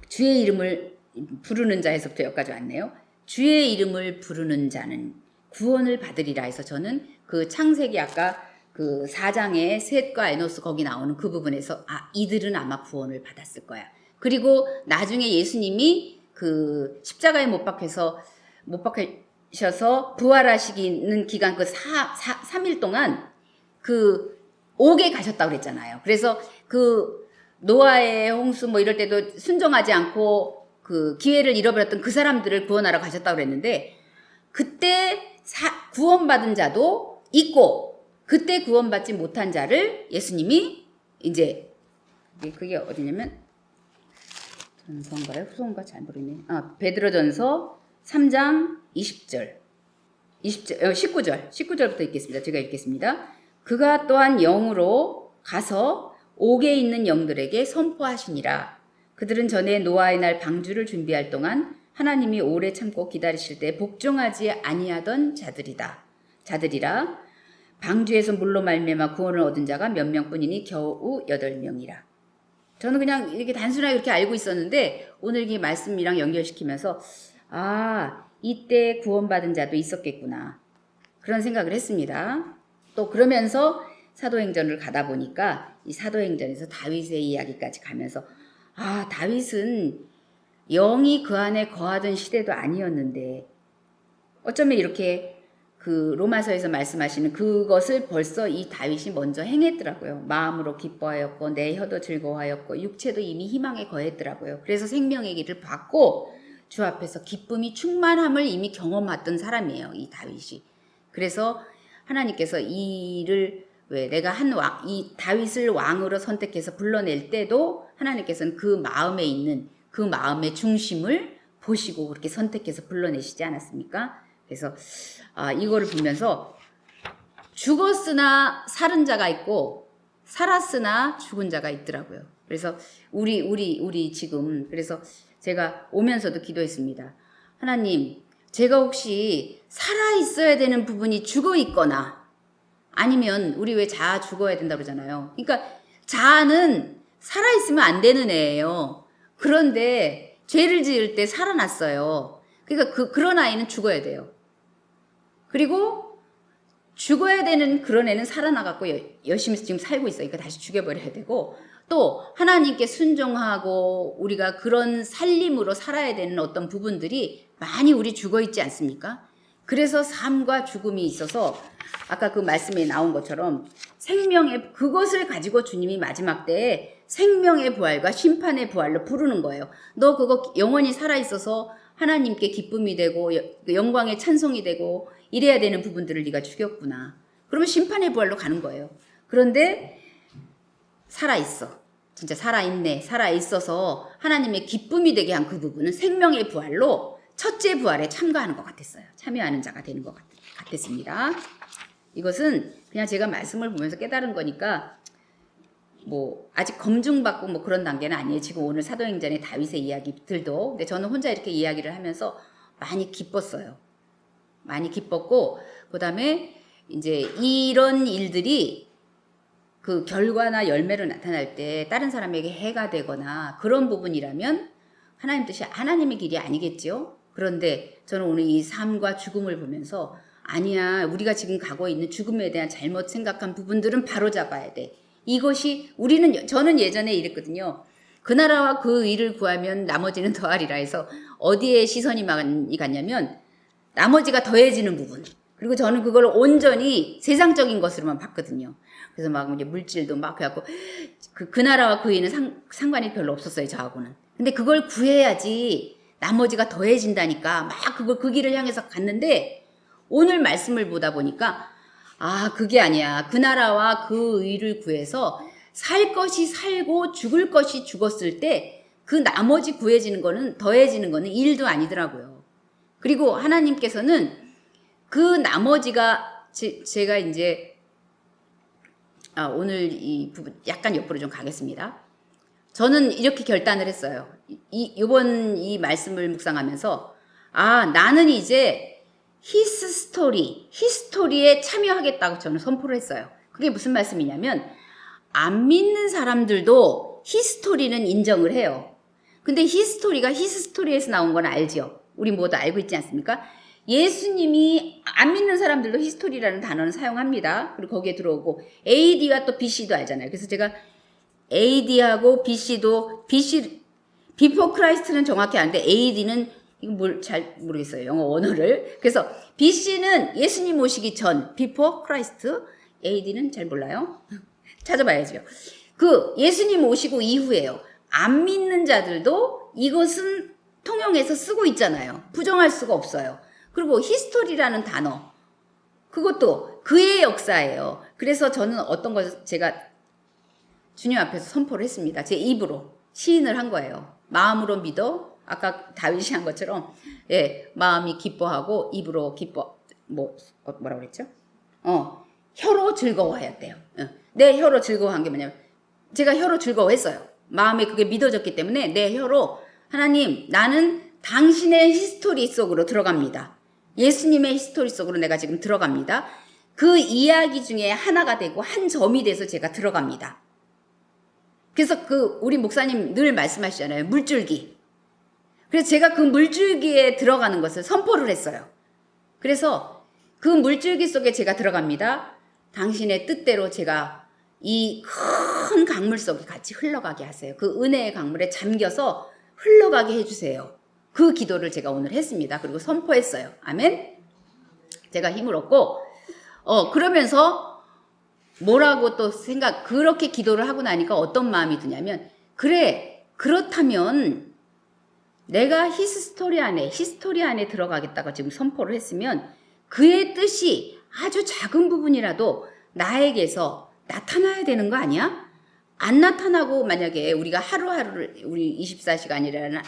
주의 이름을 부르는 자에서부터 여기까지 왔네요. 주의 이름을 부르는 자는 구원을 받으리라 해서 저는 그 창세기 아까 그 4장의 셋과 에노스 거기 나오는 그 부분에서 이들은 아마 구원을 받았을 거야. 그리고 나중에 예수님이 그 십자가에 못 박히셔서 부활하시는 기간 그 3일 동안 그 옥에 가셨다고 그랬잖아요. 그래서 그 노아의 홍수 뭐 이럴 때도 순종하지 않고 그 기회를 잃어버렸던 그 사람들을 구원하러 가셨다고 그랬는데 그때 구원받은 자도 있고 그때 구원받지 못한 자를 예수님이 이제 그게 어디냐면 전서인가요? 후서인가 잘 모르겠네. 베드로전서 3장 19절부터 읽겠습니다. 제가 읽겠습니다. 그가 또한 영으로 가서 옥에 있는 영들에게 선포하시니라. 그들은 전에 노아의 날 방주를 준비할 동안 하나님이 오래 참고 기다리실 때 복종하지 아니하던 자들이라. 방주에서 물로 말미암아 구원을 얻은 자가 몇 명뿐이니 겨우 8명이라. 저는 그냥 이렇게 단순하게 이렇게 알고 있었는데 오늘 이 말씀이랑 연결시키면서 이때 구원받은 자도 있었겠구나. 그런 생각을 했습니다. 또 그러면서 사도행전을 가다 보니까 이 사도행전에서 다윗의 이야기까지 가면서 다윗은 영이 그 안에 거하던 시대도 아니었는데 어쩌면 이렇게 그 로마서에서 말씀하시는 그것을 벌써 이 다윗이 먼저 행했더라고요. 마음으로 기뻐하였고 내 혀도 즐거워하였고 육체도 이미 희망에 거했더라고요. 그래서 생명의 길을 받고 주 앞에서 기쁨이 충만함을 이미 경험했던 사람이에요. 이 다윗이. 그래서 하나님께서 내가 이 다윗을 왕으로 선택해서 불러낼 때도 하나님께서는 그 마음에 있는 그 마음의 중심을 보시고 그렇게 선택해서 불러내시지 않았습니까? 그래서 이거를 보면서 죽었으나 살은 자가 있고 살았으나 죽은 자가 있더라고요. 그래서 우리 지금 그래서 제가 오면서도 기도했습니다. 하나님, 제가 혹시 살아 있어야 되는 부분이 죽어 있거나 아니면 우리 왜 자아 죽어야 된다고 그러잖아요. 그러니까 자아는 살아 있으면 안 되는 애예요. 그런데 죄를 지을 때 살아났어요. 그러니까 그런 아이는 죽어야 돼요. 그리고 죽어야 되는 그런 애는 살아나갖고 열심히 지금 살고 있어요. 그러니까 다시 죽여버려야 되고 또 하나님께 순종하고 우리가 그런 살림으로 살아야 되는 어떤 부분들이 많이 우리 죽어 있지 않습니까? 그래서 삶과 죽음이 있어서 아까 그 말씀에 나온 것처럼 그것을 가지고 주님이 마지막 때에 생명의 부활과 심판의 부활로 부르는 거예요. 너 그거 영원히 살아있어서 하나님께 기쁨이 되고 영광의 찬송이 되고 이래야 되는 부분들을 네가 죽였구나. 그러면 심판의 부활로 가는 거예요. 그런데 살아있어. 진짜 살아있네. 살아있어서 하나님의 기쁨이 되게 한 그 부분은 생명의 부활로 첫째 부활에 참가하는 것 같았어요. 참여하는 자가 되는 것 같았습니다. 이것은 그냥 제가 말씀을 보면서 깨달은 거니까 뭐 아직 검증받고 뭐 그런 단계는 아니에요. 지금 오늘 사도행전의 다윗의 이야기들도. 근데 저는 혼자 이렇게 이야기를 하면서 많이 기뻤어요. 많이 기뻤고 그다음에 이제 이런 일들이 그 결과나 열매로 나타날 때 다른 사람에게 해가 되거나 그런 부분이라면 하나님 뜻이 하나님의 길이 아니겠죠. 그런데 저는 오늘 이 삶과 죽음을 보면서 아니야, 우리가 지금 가고 있는 죽음에 대한 잘못 생각한 부분들은 바로 잡아야 돼. 이것이 저는 예전에 이랬거든요. 그 나라와 그 의를 구하면 나머지는 더하리라 해서 어디에 시선이 많이 갔냐면 나머지가 더해지는 부분. 그리고 저는 그걸 온전히 세상적인 것으로만 봤거든요. 그래서 막 이제 물질도 막 해갖고 그 나라와 그 의는 상관이 별로 없었어요, 저하고는. 근데 그걸 구해야지 나머지가 더해진다니까 막 그 길을 향해서 갔는데 오늘 말씀을 보다 보니까 아, 그게 아니야. 그 나라와 그 의를 구해서 살 것이 살고 죽을 것이 죽었을 때 그 나머지 구해지는 거는 더해지는 거는 일도 아니더라고요. 그리고 하나님께서는 그 나머지가 제가 이제 오늘 이 부분 약간 옆으로 좀 가겠습니다. 저는 이렇게 결단을 했어요. 이번 이 말씀을 묵상하면서 나는 이제 히스토리에 참여하겠다고 저는 선포를 했어요. 그게 무슨 말씀이냐면 안 믿는 사람들도 히스토리는 인정을 해요. 근데 히스토리가 히스토리에서 나온 건 알죠? 우리 모두 알고 있지 않습니까? 예수님이 안 믿는 사람들도 히스토리라는 단어는 사용합니다. 그리고 거기에 들어오고 AD와 또 BC도 알잖아요. 그래서 제가 AD하고 BC도 비포 크라이스트는 정확히 아는데 AD는 이거 잘 모르겠어요. 영어 원어를. 그래서 BC는 예수님 오시기 전 비포 크라이스트, AD는 잘 몰라요. 찾아봐야죠. 그 예수님 오시고 이후에요. 안 믿는 자들도 이것은 통용해서 쓰고 있잖아요. 부정할 수가 없어요. 그리고 히스토리라는 단어, 그것도 그의 역사예요. 그래서 저는 어떤 걸 제가 주님 앞에서 선포를 했습니다. 제 입으로 시인을 한 거예요. 마음으로 믿어. 아까 다윗이 한 것처럼 마음이 기뻐하고 입으로 뭐라고 그랬죠? 혀로 즐거워하였대요. 내 혀로 즐거워한 게 뭐냐면 제가 혀로 즐거워했어요. 마음에 그게 믿어졌기 때문에 내 혀로 하나님, 나는 당신의 히스토리 속으로 들어갑니다. 예수님의 히스토리 속으로 내가 지금 들어갑니다. 그 이야기 중에 하나가 되고 한 점이 돼서 제가 들어갑니다. 그래서 우리 목사님 늘 말씀하시잖아요. 물줄기. 그래서 제가 그 물줄기에 들어가는 것을 선포를 했어요. 그래서 그 물줄기 속에 제가 들어갑니다. 당신의 뜻대로 제가 이 큰 강물 속에 같이 흘러가게 하세요. 그 은혜의 강물에 잠겨서 흘러가게 해주세요. 그 기도를 제가 오늘 했습니다. 그리고 선포했어요. 아멘. 제가 힘을 얻고 그러면서 뭐라고 또 그렇게 기도를 하고 나니까 어떤 마음이 드냐면 그래, 그렇다면 내가 히스토리 안에 들어가겠다고 지금 선포를 했으면 그의 뜻이 아주 작은 부분이라도 나에게서 나타나야 되는 거 아니야? 안 나타나고 만약에 우리가 하루하루를 우리 24시간이라는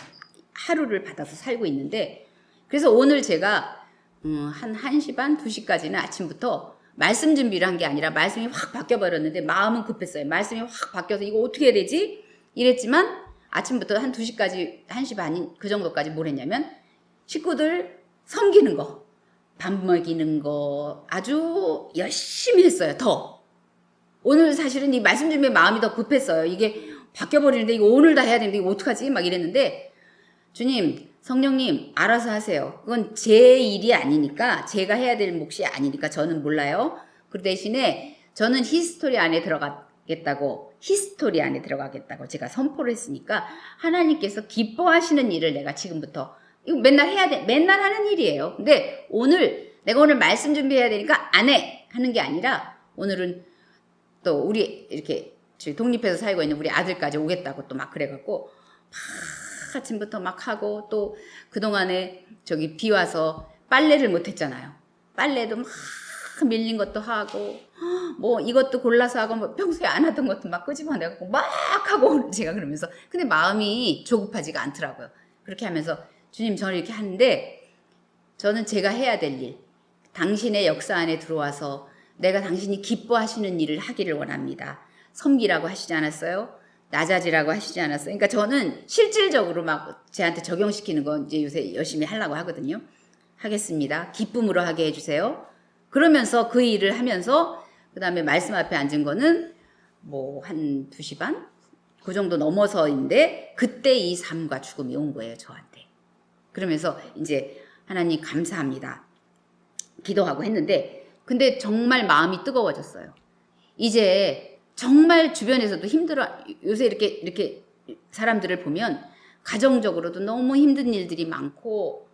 하루를 받아서 살고 있는데 그래서 오늘 제가 한 1시 반, 2시까지는 아침부터 말씀 준비를 한 게 아니라 말씀이 확 바뀌어버렸는데 마음은 급했어요. 말씀이 확 바뀌어서 이거 어떻게 해야 되지? 이랬지만 아침부터 한 2시까지 1시 반 그 정도까지 뭘 했냐면 식구들 섬기는 거, 밥 먹이는 거 아주 열심히 했어요. 더. 오늘 사실은 이 말씀 준비에 마음이 더 급했어요. 이게 바뀌어버리는데 이거 오늘 다 해야 되는데 이거 어떡하지? 막 이랬는데 주님, 성령님 알아서 하세요. 그건 제 일이 아니니까 제가 해야 될 몫이 아니니까 저는 몰라요. 그 대신에 저는 히스토리 안에 들어가겠다고 제가 선포를 했으니까 하나님께서 기뻐하시는 일을 내가 지금부터 이거 맨날 해야 돼. 맨날 하는 일이에요. 근데 내가 오늘 말씀 준비해야 되니까 안 해. 하는 게 아니라 오늘은 또 우리 이렇게 독립해서 살고 있는 우리 아들까지 오겠다고 또 막 그래갖고 막 아침부터 막 하고 또 그동안에 비 와서 빨래를 못 했잖아요. 빨래도 막 밀린 것도 하고 뭐 이것도 골라서 하고 뭐 평소에 안 하던 것도 막 끄집어내고 막 하고 제가 그러면서 근데 마음이 조급하지가 않더라고요. 그렇게 하면서 주님 저는 이렇게 하는데 저는 제가 해야 될 일 당신의 역사 안에 들어와서 내가 당신이 기뻐하시는 일을 하기를 원합니다. 섬기라고 하시지 않았어요? 낮아지라고 하시지 않았어요? 그러니까 저는 실질적으로 막 쟤한테 적용시키는 거 이제 요새 열심히 하려고 하거든요. 하겠습니다. 기쁨으로 하게 해주세요. 그러면서 그 일을 하면서 그 다음에 말씀 앞에 앉은 거는 뭐 한 2시 반? 그 정도 넘어서인데 그때 이 삶과 죽음이 온 거예요, 저한테. 그러면서 이제 하나님 감사합니다. 기도하고 했는데 근데 정말 마음이 뜨거워졌어요. 이제 정말 주변에서도 힘들어 요새 이렇게 사람들을 보면 가정적으로도 너무 힘든 일들이 많고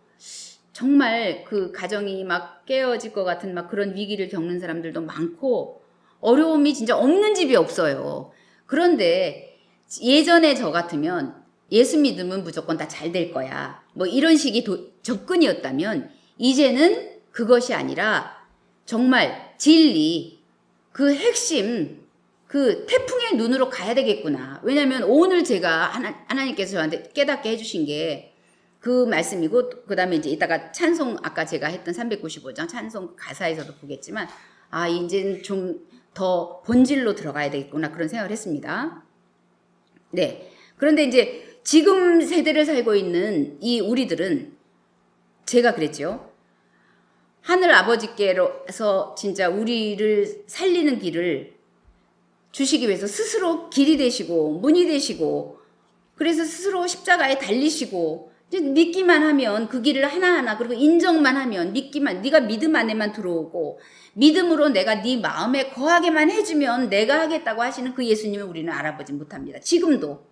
정말 그 가정이 막 깨어질 것 같은 막 그런 위기를 겪는 사람들도 많고 어려움이 진짜 없는 집이 없어요. 그런데 예전에 저 같으면 예수 믿으면 무조건 다 잘 될 거야. 뭐 이런 식의 접근이었다면 이제는 그것이 아니라 정말 진리, 그 핵심, 그 태풍의 눈으로 가야 되겠구나. 왜냐하면 오늘 제가 하나님께서 저한테 깨닫게 해주신 게 그 말씀이고 그 다음에 이제 이따가 찬송 아까 제가 했던 395장 찬송 가사에서도 보겠지만 아 이제는 좀 더 본질로 들어가야 되겠구나 그런 생각을 했습니다. 네. 그런데 이제 지금 세대를 살고 있는 이 우리들은 제가 그랬죠. 하늘 아버지께서 진짜 우리를 살리는 길을 주시기 위해서 스스로 길이 되시고 문이 되시고 그래서 스스로 십자가에 달리시고 믿기만 하면 그 길을 하나하나 그리고 인정만 하면 믿기만 네가 믿음 안에만 들어오고 믿음으로 내가 네 마음에 거하게만 해주면 내가 하겠다고 하시는 그 예수님을 우리는 알아보지 못합니다. 지금도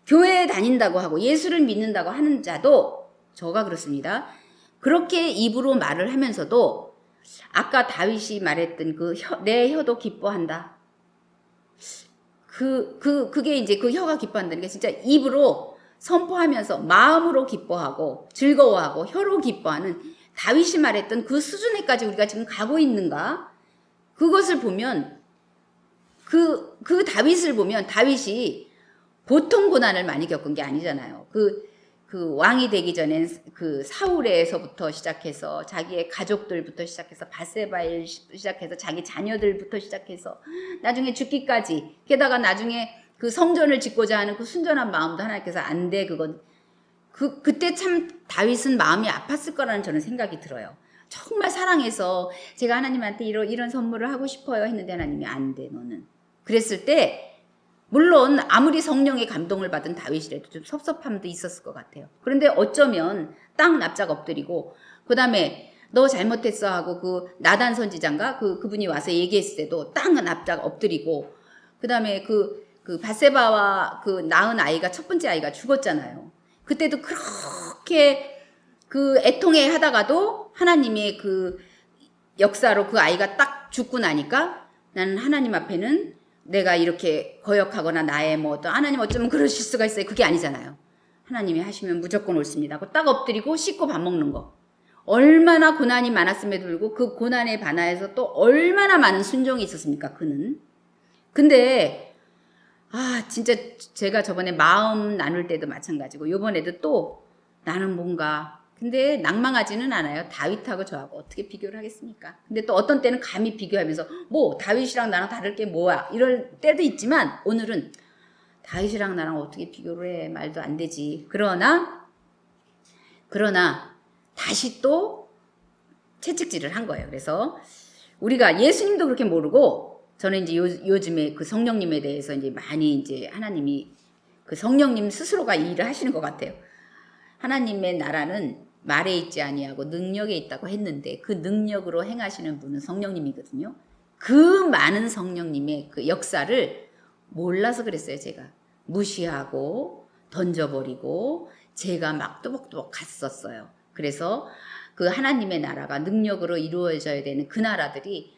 교회에 다닌다고 하고 예수를 믿는다고 하는 자도 저가 그렇습니다. 그렇게 입으로 말을 하면서도 아까 다윗이 말했던 내 혀도 기뻐한다. 그게 이제 그 혀가 기뻐한다는 게 진짜 입으로 선포하면서 마음으로 기뻐하고 즐거워하고 혀로 기뻐하는 다윗이 말했던 그 수준에까지 우리가 지금 가고 있는가? 그것을 보면 그 다윗을 보면 다윗이 보통 고난을 많이 겪은 게 아니잖아요. 그 왕이 되기 전엔 그 사울에서부터 시작해서 자기의 가족들부터 시작해서 바세바일 시작해서 자기 자녀들부터 시작해서 나중에 죽기까지 게다가 나중에 그 성전을 짓고자 하는 그 순전한 마음도 하나님께서 안 돼 그건 그때 참 다윗은 마음이 아팠을 거라는 저는 생각이 들어요. 정말 사랑해서 제가 하나님한테 이런 선물을 하고 싶어요 했는데 하나님이 안 돼 너는. 그랬을 때 물론 아무리 성령의 감동을 받은 다윗이라도 좀 섭섭함도 있었을 것 같아요. 그런데 어쩌면 땅 납작 엎드리고 그 다음에 너 잘못했어 하고 그 나단 선지자인가 그분이 와서 얘기했을 때도 땅 납작 엎드리고 그 다음에 그 바세바와 그 낳은 아이가 첫 번째 아이가 죽었잖아요. 그때도 그렇게 그 애통해 하다가도 하나님의 그 역사로 그 아이가 딱 죽고 나니까 나는 하나님 앞에는 내가 이렇게 거역하거나 나의 뭐 또 하나님 어쩌면 그러실 수가 있어요. 그게 아니잖아요. 하나님이 하시면 무조건 옳습니다 하고 딱 엎드리고 씻고 밥 먹는 거. 얼마나 고난이 많았음에도 불구하고 그 고난에 반하여서 또 얼마나 많은 순종이 있었습니까 그는. 근데 진짜 제가 저번에 마음 나눌 때도 마찬가지고 요번에도 또 나는 뭔가 근데 낭망하지는 않아요. 다윗하고 저하고 어떻게 비교를 하겠습니까? 근데 또 어떤 때는 감히 비교하면서 뭐 다윗이랑 나랑 다를 게 뭐야 이럴 때도 있지만 오늘은 다윗이랑 나랑 어떻게 비교를 해 말도 안 되지. 그러나 다시 또 채찍질을 한 거예요. 그래서 우리가 예수님도 그렇게 모르고 저는 이제 요즘에 그 성령님에 대해서 이제 많이 이제 하나님이 그 성령님 스스로가 이 일을 하시는 것 같아요. 하나님의 나라는 말에 있지 아니하고 능력에 있다고 했는데 그 능력으로 행하시는 분은 성령님이거든요. 그 많은 성령님의 그 역사를 몰라서 그랬어요. 제가 무시하고 던져버리고 제가 막 또박또박 갔었어요. 그래서 그 하나님의 나라가 능력으로 이루어져야 되는 그 나라들이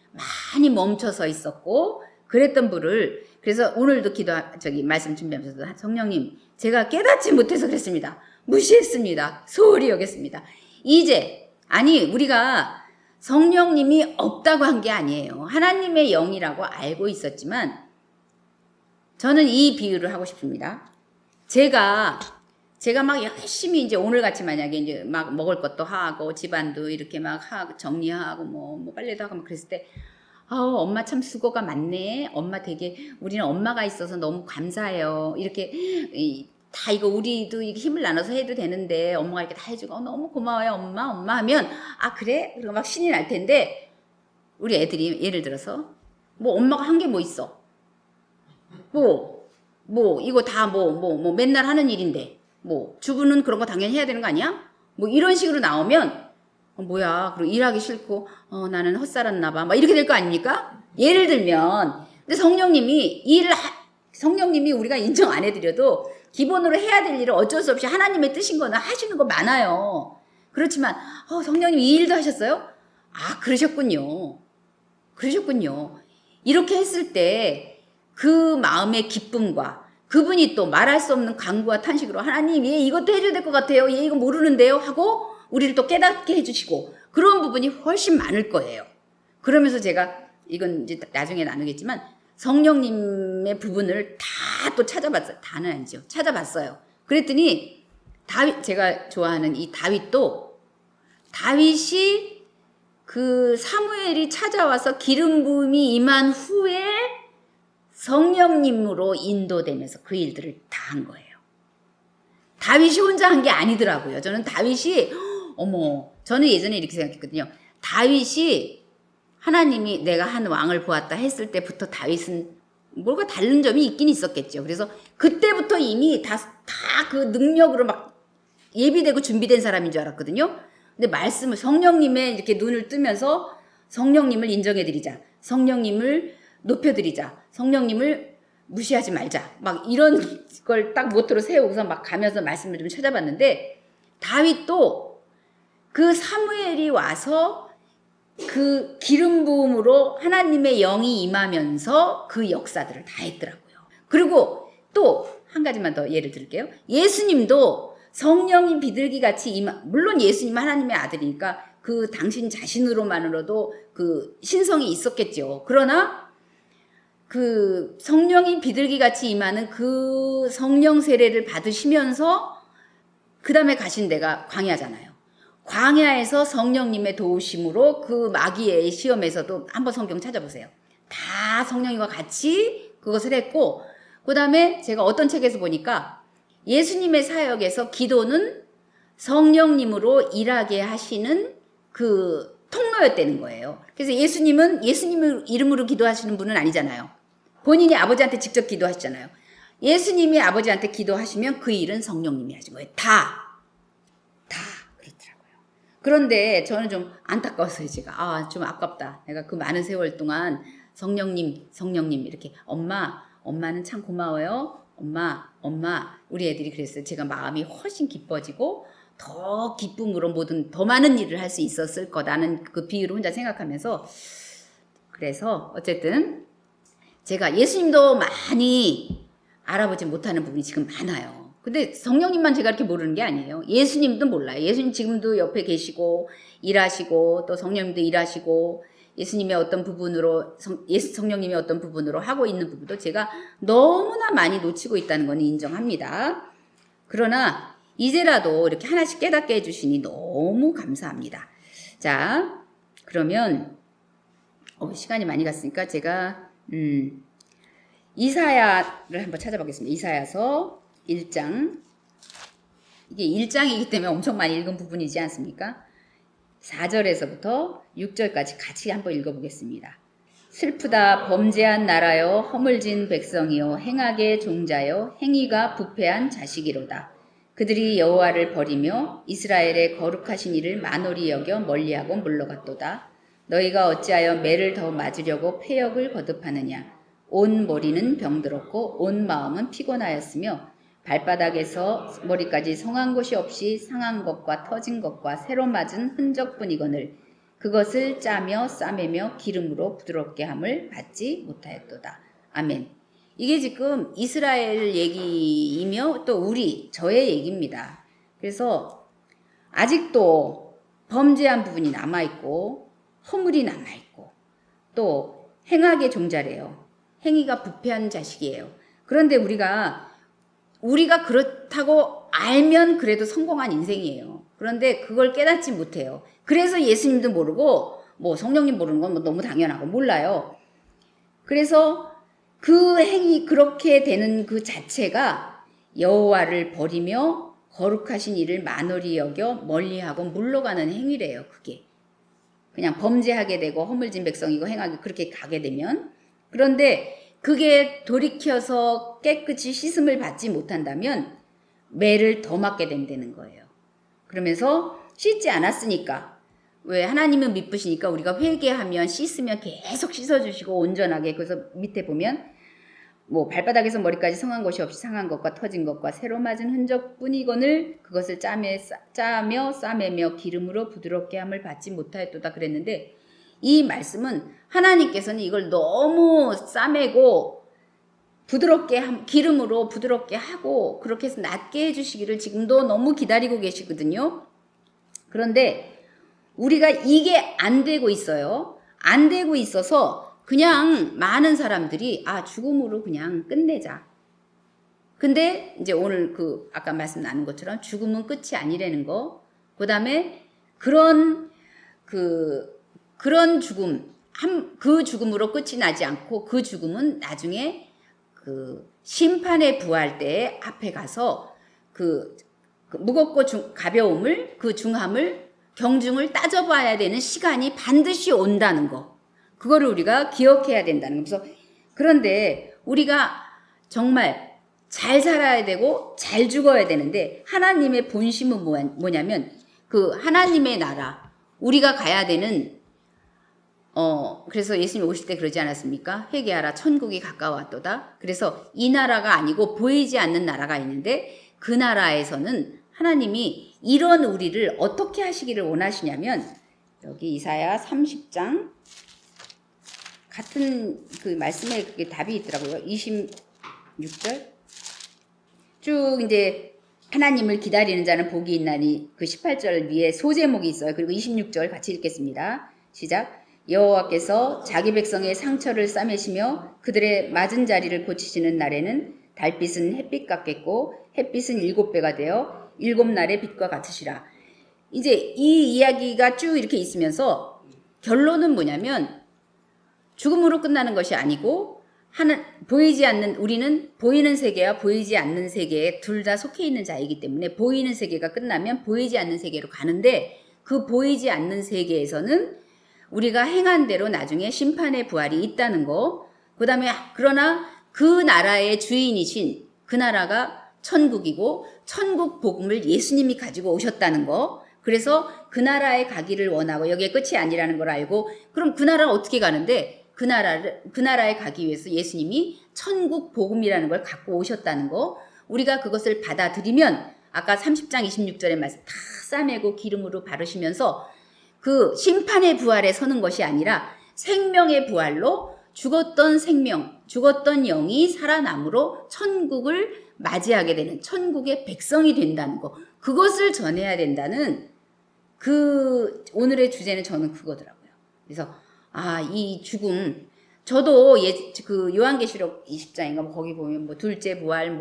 많이 멈춰서 있었고 그랬던 분을 그래서 오늘도 말씀 준비하면서도 성령님 제가 깨닫지 못해서 그랬습니다. 무시했습니다. 소홀히 여겼습니다. 이제 우리가 성령님이 없다고 한 게 아니에요. 하나님의 영이라고 알고 있었지만 저는 이 비유를 하고 싶습니다. 제가 막 열심히 이제 오늘같이 만약에 이제 막 먹을 것도 하고 집안도 이렇게 막 정리하고 뭐 빨래도 하고 막 그랬을 때 엄마 참 수고가 많네. 엄마 우리는 엄마가 있어서 너무 감사해요. 이렇게 다 이거 우리도 힘을 나눠서 해도 되는데 엄마가 이렇게 다 해주고 너무 고마워요 엄마 하면 그래? 그리고 막 신이 날 텐데 우리 애들이 예를 들어서 뭐 엄마가 한 게 뭐 있어? 이거 다 맨날 하는 일인데, 주부는 그런 거 당연히 해야 되는 거 아니야? 이런 식으로 나오면, 뭐야, 그리고 일하기 싫고, 나는 헛살았나 봐. 막 이렇게 될 거 아닙니까? 예를 들면, 근데 성령님이 우리가 인정 안 해드려도, 기본으로 해야 될 일을 어쩔 수 없이 하나님의 뜻인 거는 하시는 거 많아요. 그렇지만, 성령님 이 일도 하셨어요? 아, 그러셨군요. 이렇게 했을 때 그 마음의 기쁨과 그분이 또 말할 수 없는 간구와 탄식으로 하나님 얘 이것도 해줘야 될 것 같아요. 얘 이거 모르는데요 하고 우리를 또 깨닫게 해주시고 그런 부분이 훨씬 많을 거예요. 그러면서 제가 이건 이제 나중에 나누겠지만 성령님의 부분을 다 또 찾아봤어요. 다는 아니죠. 찾아봤어요. 그랬더니 제가 좋아하는 이 다윗이 그 사무엘이 찾아와서 기름 부음이 임한 후에 성령님으로 인도되면서 그 일들을 다 한 거예요. 다윗이 혼자 한 게 아니더라고요. 저는 다윗이 저는 예전에 이렇게 생각했거든요. 다윗이 하나님이 내가 한 왕을 보았다 했을 때부터 다윗은 뭔가 다른 점이 있긴 있었겠죠. 그래서 그때부터 이미 다 그 능력으로 막 예비되고 준비된 사람인 줄 알았거든요. 근데 말씀을 성령님의 이렇게 눈을 뜨면서 성령님을 인정해드리자. 성령님을 높여드리자. 성령님을 무시하지 말자. 막 이런 걸 딱 모토로 세우고서 막 가면서 말씀을 좀 찾아봤는데 다윗도 그 사무엘이 와서 그 기름 부음으로 하나님의 영이 임하면서 그 역사들을 다 했더라고요. 그리고 또 한 가지만 더 예를 들게요. 예수님도 성령님 비둘기 같이 물론 예수님 하나님의 아들이니까 그 당신 자신으로만으로도 그 신성이 있었겠죠. 그러나 그 성령이 비둘기 같이 임하는 그 성령 세례를 받으시면서 그 다음에 가신 데가 광야잖아요. 광야에서 성령님의 도우심으로 그 마귀의 시험에서도 한번 성경 찾아보세요. 다 성령님과 같이 그것을 했고 그 다음에 제가 어떤 책에서 보니까 예수님의 사역에서 기도는 성령님으로 일하게 하시는 그 통로였다는 거예요. 그래서 예수님은 예수님의 이름으로 기도하시는 분은 아니잖아요. 본인이 아버지한테 직접 기도하시잖아요. 예수님이 아버지한테 기도하시면 그 일은 성령님이 하신 거예요. 다 그렇더라고요. 그런데 저는 좀 안타까웠어요. 제가 좀 아깝다. 내가 그 많은 세월 동안 성령님 이렇게 엄마는 참 고마워요. 엄마 우리 애들이 그랬어요. 제가 마음이 훨씬 기뻐지고 더 기쁨으로 더 많은 일을 할 수 있었을 거다는 그 비유를 혼자 생각하면서 그래서 어쨌든 제가 예수님도 많이 알아보지 못하는 부분이 지금 많아요. 근데 성령님만 제가 이렇게 모르는 게 아니에요. 예수님도 몰라요. 예수님 지금도 옆에 계시고 일하시고 또 성령님도 일하시고 예수님의 어떤 부분으로 성령님의 어떤 부분으로 하고 있는 부분도 제가 너무나 많이 놓치고 있다는 건 인정합니다. 그러나 이제라도 이렇게 하나씩 깨닫게 해주시니 너무 감사합니다. 자, 그러면 시간이 많이 갔으니까 제가 이사야를 한번 찾아보겠습니다. 이사야서 1장. 이게 1장이기 때문에 엄청 많이 읽은 부분이지 않습니까? 4절에서부터 6절까지 같이 한번 읽어보겠습니다. 슬프다 범죄한 나라여 허물진 백성이요 행악의 종자여 행위가 부패한 자식이로다. 그들이 여호와를 버리며 이스라엘의 거룩하신 이를 만홀히 여겨 멀리하고 물러갔도다. 너희가 어찌하여 매를 더 맞으려고 패역을 거듭하느냐. 온 머리는 병들었고 온 마음은 피곤하였으며 발바닥에서 머리까지 성한 곳이 없이 상한 것과 터진 것과 새로 맞은 흔적뿐이거늘 그것을 짜며 싸매며 기름으로 부드럽게 함을 받지 못하였도다. 아멘. 이게 지금 이스라엘 얘기이며 또 저의 얘기입니다. 그래서 아직도 범죄한 부분이 남아있고 허물이 남아있고 또 행악의 종자래요. 행위가 부패한 자식이에요. 그런데 우리가 그렇다고 알면 그래도 성공한 인생이에요. 그런데 그걸 깨닫지 못해요. 그래서 예수님도 모르고 성령님 모르는 건 너무 당연하고 몰라요. 그래서 그 행위 그렇게 되는 그 자체가 여호와를 버리며 거룩하신 이를 만홀히 여겨 멀리하고 물러가는 행위래요. 그게 그냥 범죄하게 되고 허물진 백성이고 행하게 그렇게 가게 되면 그런데 그게 돌이켜서 깨끗이 씻음을 받지 못한다면 매를 더 맞게 된다는 거예요. 그러면서 씻지 않았으니까, 왜 하나님은 미쁘시니까 우리가 회개하면 씻으면 계속 씻어주시고 온전하게. 그래서 밑에 보면 뭐 발바닥에서 머리까지 성한 것이 없이 상한 것과 터진 것과 새로 맞은 흔적뿐이거늘 그것을 짜며 싸매며 기름으로 부드럽게 함을 받지 못하였도다 그랬는데, 이 말씀은 하나님께서는 이걸 너무 싸매고 부드럽게 기름으로 부드럽게 하고 그렇게 해서 낫게 해주시기를 지금도 너무 기다리고 계시거든요. 그런데 우리가 이게 안 되고 있어요. 안 되고 있어서 그냥 많은 사람들이 죽음으로 그냥 끝내자. 근데 이제 오늘 아까 말씀 나눈 것처럼 죽음은 끝이 아니라는 거. 그다음에 그런 죽음, 그 죽음으로 끝이 나지 않고 그 죽음은 나중에 심판에 부활 때 앞에 가서 무겁고 가벼움을, 중함을, 경중을 따져봐야 되는 시간이 반드시 온다는 거. 그거를 우리가 기억해야 된다는 거. 그런데 우리가 정말 잘 살아야 되고 잘 죽어야 되는데, 하나님의 본심은 뭐냐면 하나님의 나라, 우리가 가야 되는 그래서 예수님 오실 때 그러지 않았습니까? 회개하라, 천국이 가까웠도다. 그래서 이 나라가 아니고 보이지 않는 나라가 있는데, 그 나라에서는 하나님이 이런 우리를 어떻게 하시기를 원하시냐면, 여기 이사야 30장 같은 말씀에 그게 답이 있더라고요. 26절 쭉 이제 하나님을 기다리는 자는 복이 있나니, 18절 위에 소제목이 있어요. 그리고 26절 같이 읽겠습니다. 시작. 여호와께서 자기 백성의 상처를 싸매시며 그들의 맞은 자리를 고치시는 날에는 달빛은 햇빛 같겠고 햇빛은 7배가 되어 7날의 빛과 같으시라. 이제 이 이야기가 쭉 이렇게 있으면서 결론은 뭐냐면, 죽음으로 끝나는 것이 아니고 우리는 보이는 세계와 보이지 않는 세계에 둘 다 속해 있는 자이기 때문에, 보이는 세계가 끝나면 보이지 않는 세계로 가는데, 그 보이지 않는 세계에서는 우리가 행한 대로 나중에 심판의 부활이 있다는 거. 그 다음에 그러나 그 나라의 주인이신 그 나라가 천국이고, 천국 복음을 예수님이 가지고 오셨다는 거. 그래서 그 나라에 가기를 원하고, 여기에 끝이 아니라는 걸 알고, 그럼 그 나라를 어떻게 가는데, 그 나라에 가기 위해서 예수님이 천국 복음이라는 걸 갖고 오셨다는 거. 우리가 그것을 받아들이면 아까 30장 26절의 말씀 다 싸매고 기름으로 바르시면서 심판의 부활에 서는 것이 아니라 생명의 부활로 죽었던 영이 살아남으로 천국을 맞이하게 되는 천국의 백성이 된다는 거. 그것을 전해야 된다는 오늘의 주제는 저는 그거더라고요. 그래서 이 죽음, 저도 요한계시록 20장인가 거기 보면 둘째 부활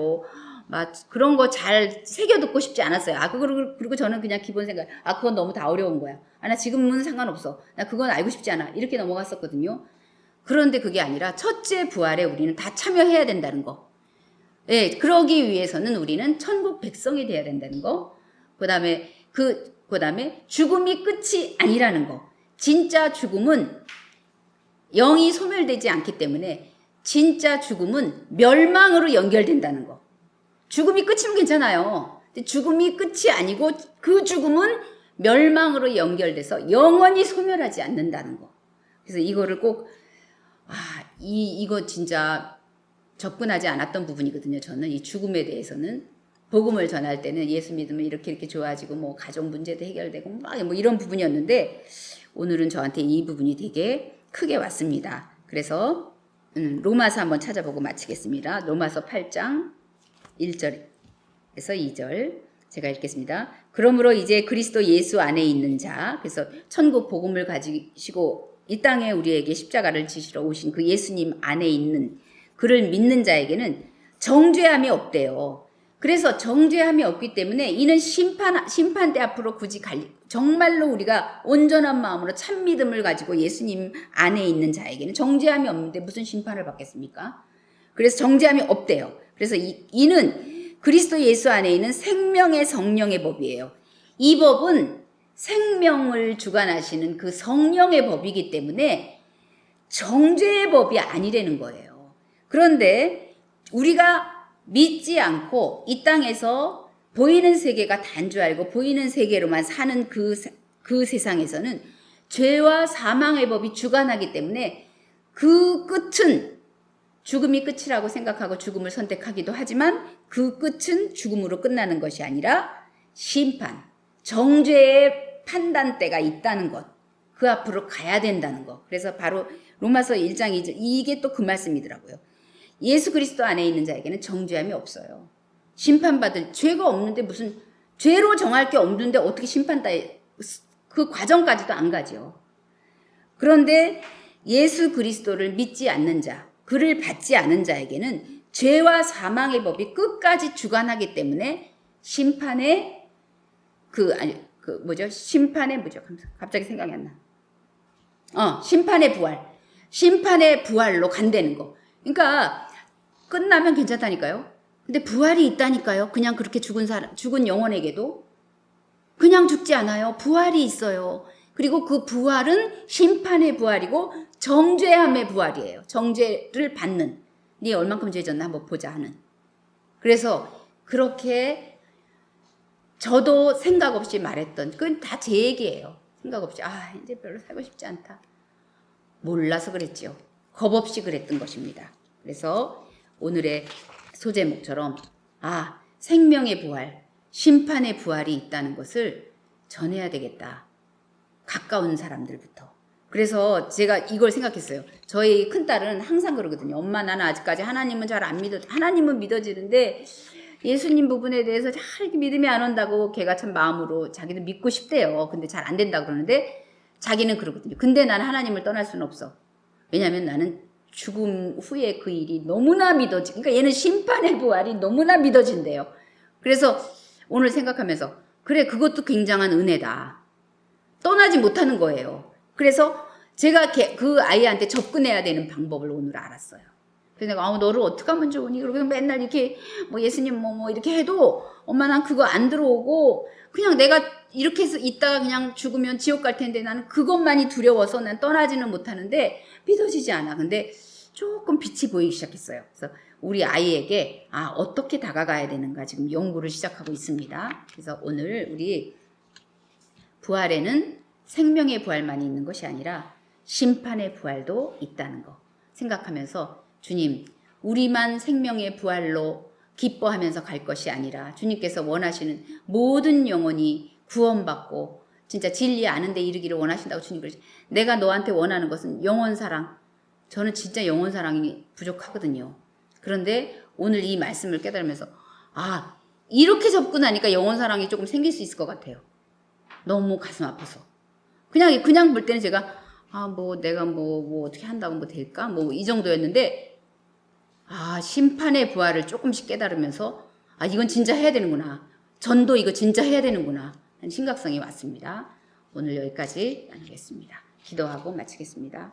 그런 거 잘 새겨 듣고 싶지 않았어요. 그리고 저는 그냥 기본 생각, 그건 너무 다 어려운 거야. 나 지금은 상관없어. 나 그건 알고 싶지 않아. 이렇게 넘어갔었거든요. 그런데 그게 아니라 첫째 부활에 우리는 다 참여해야 된다는 거. 예, 그러기 위해서는 우리는 천국 백성이 돼야 된다는 거. 그다음에 죽음이 끝이 아니라는 거. 진짜 죽음은 영이 소멸되지 않기 때문에 진짜 죽음은 멸망으로 연결된다는 거. 죽음이 끝이면 괜찮아요. 근데 죽음이 끝이 아니고 그 죽음은 멸망으로 연결돼서 영원히 소멸하지 않는다는 거. 그래서 이거를 꼭 이거 진짜 접근하지 않았던 부분이거든요. 저는 이 죽음에 대해서는 복음을 전할 때는 예수 믿으면 이렇게 좋아지고 가족 문제도 해결되고 이런 부분이었는데, 오늘은 저한테 이 부분이 되게 크게 왔습니다. 그래서 로마서 한번 찾아보고 마치겠습니다. 로마서 8장 1절에서 2절 제가 읽겠습니다. 그러므로 이제 그리스도 예수 안에 있는 자, 그래서 천국 복음을 가지시고 이 땅에 우리에게 십자가를 지시러 오신 그 예수님 안에 있는 그를 믿는 자에게는 정죄함이 없대요. 그래서 정죄함이 없기 때문에 이는 심판대 앞으로 굳이 정말로 우리가 온전한 마음으로 참 믿음을 가지고 예수님 안에 있는 자에게는 정죄함이 없는데 무슨 심판을 받겠습니까? 그래서 정죄함이 없대요. 그래서 이는 그리스도 예수 안에 있는 생명의 성령의 법이에요. 이 법은 생명을 주관하시는 그 성령의 법이기 때문에 정죄의 법이 아니라는 거예요. 그런데 우리가 믿지 않고 이 땅에서 보이는 세계가 단 줄 알고 보이는 세계로만 사는 그 세상에서는 죄와 사망의 법이 주관하기 때문에 그 끝은 죽음이 끝이라고 생각하고 죽음을 선택하기도 하지만 그 끝은 죽음으로 끝나는 것이 아니라 심판, 정죄의 판단대가 있다는 것, 그 앞으로 가야 된다는 것. 그래서 바로 로마서 1장 2절 이게 또 그 말씀이더라고요. 예수 그리스도 안에 있는 자에게는 정죄함이 없어요. 심판받을 죄가 없는데 무슨 죄로 정할 게 없는데 어떻게 심판다에 그 과정까지도 안 가죠. 그런데 예수 그리스도를 믿지 않는 자, 그를 받지 않은 자에게는 죄와 사망의 법이 끝까지 주관하기 때문에 심판의 심판의 무적. 갑자기 생각이 안 나. 심판의 부활로 간다는 거. 그러니까 끝나면 괜찮다니까요. 근데 부활이 있다니까요. 그냥 그렇게 죽은 영혼에게도 그냥 죽지 않아요. 부활이 있어요. 그리고 그 부활은 심판의 부활이고 정죄함의 부활이에요. 정죄를 받는. 네 얼만큼 죄졌나 한번 보자 하는. 그래서 그렇게 저도 생각 없이 말했던, 그건 다 제 얘기예요. 생각 없이 이제 별로 살고 싶지 않다. 몰라서 그랬지요. 겁 없이 그랬던 것입니다. 그래서 오늘의 소제목처럼 생명의 부활, 심판의 부활이 있다는 것을 전해야 되겠다. 가까운 사람들부터. 그래서 제가 이걸 생각했어요. 저희 큰딸은 항상 그러거든요. 엄마 나는 아직까지 하나님은 잘 안 믿어. 하나님은 믿어지는데 예수님 부분에 대해서 잘 이렇게 믿음이 안 온다고 걔가 참 마음으로 자기는 믿고 싶대요. 근데 잘 안 된다고 그러는데 자기는 그러거든요. 근데 나는 하나님을 떠날 수는 없어. 왜냐하면 나는 죽음 후에 그 일이 너무나 그러니까 얘는 심판의 부활이 너무나 믿어진대요. 그래서 오늘 생각하면서 그래 그것도 굉장한 은혜다. 떠나지 못하는 거예요. 그래서 제가 그 아이한테 접근해야 되는 방법을 오늘 알았어요. 그래서 내가 너를 어떻게 하면 좋으니? 그리고 맨날 이렇게 예수님 이렇게 해도 엄마 난 그거 안 들어오고 그냥 내가 이렇게 해서 있다가 그냥 죽으면 지옥 갈 텐데 나는 그것만이 두려워서 난 떠나지는 못하는데 믿어지지 않아. 근데 조금 빛이 보이기 시작했어요. 그래서 우리 아이에게 어떻게 다가가야 되는가 지금 연구를 시작하고 있습니다. 그래서 오늘 우리 부활에는 생명의 부활만이 있는 것이 아니라 심판의 부활도 있다는 거 생각하면서 주님, 우리만 생명의 부활로 기뻐하면서 갈 것이 아니라 주님께서 원하시는 모든 영혼이 구원받고 진짜 진리 아는 데 이르기를 원하신다고 주님 그러시. 내가 너한테 원하는 것은 영혼 사랑. 저는 진짜 영혼 사랑이 부족하거든요. 그런데 오늘 이 말씀을 깨달으면서 이렇게 접근하니까 영혼 사랑이 조금 생길 수 있을 것 같아요. 너무 가슴 아파서. 그냥 볼 때는 제가 내가 어떻게 한다고 될까? 이 정도였는데 심판의 부활을 조금씩 깨달으면서 이건 진짜 해야 되는구나. 전도 이거 진짜 해야 되는구나. 하는 심각성이 왔습니다. 오늘 여기까지 나누겠습니다. 기도하고 마치겠습니다.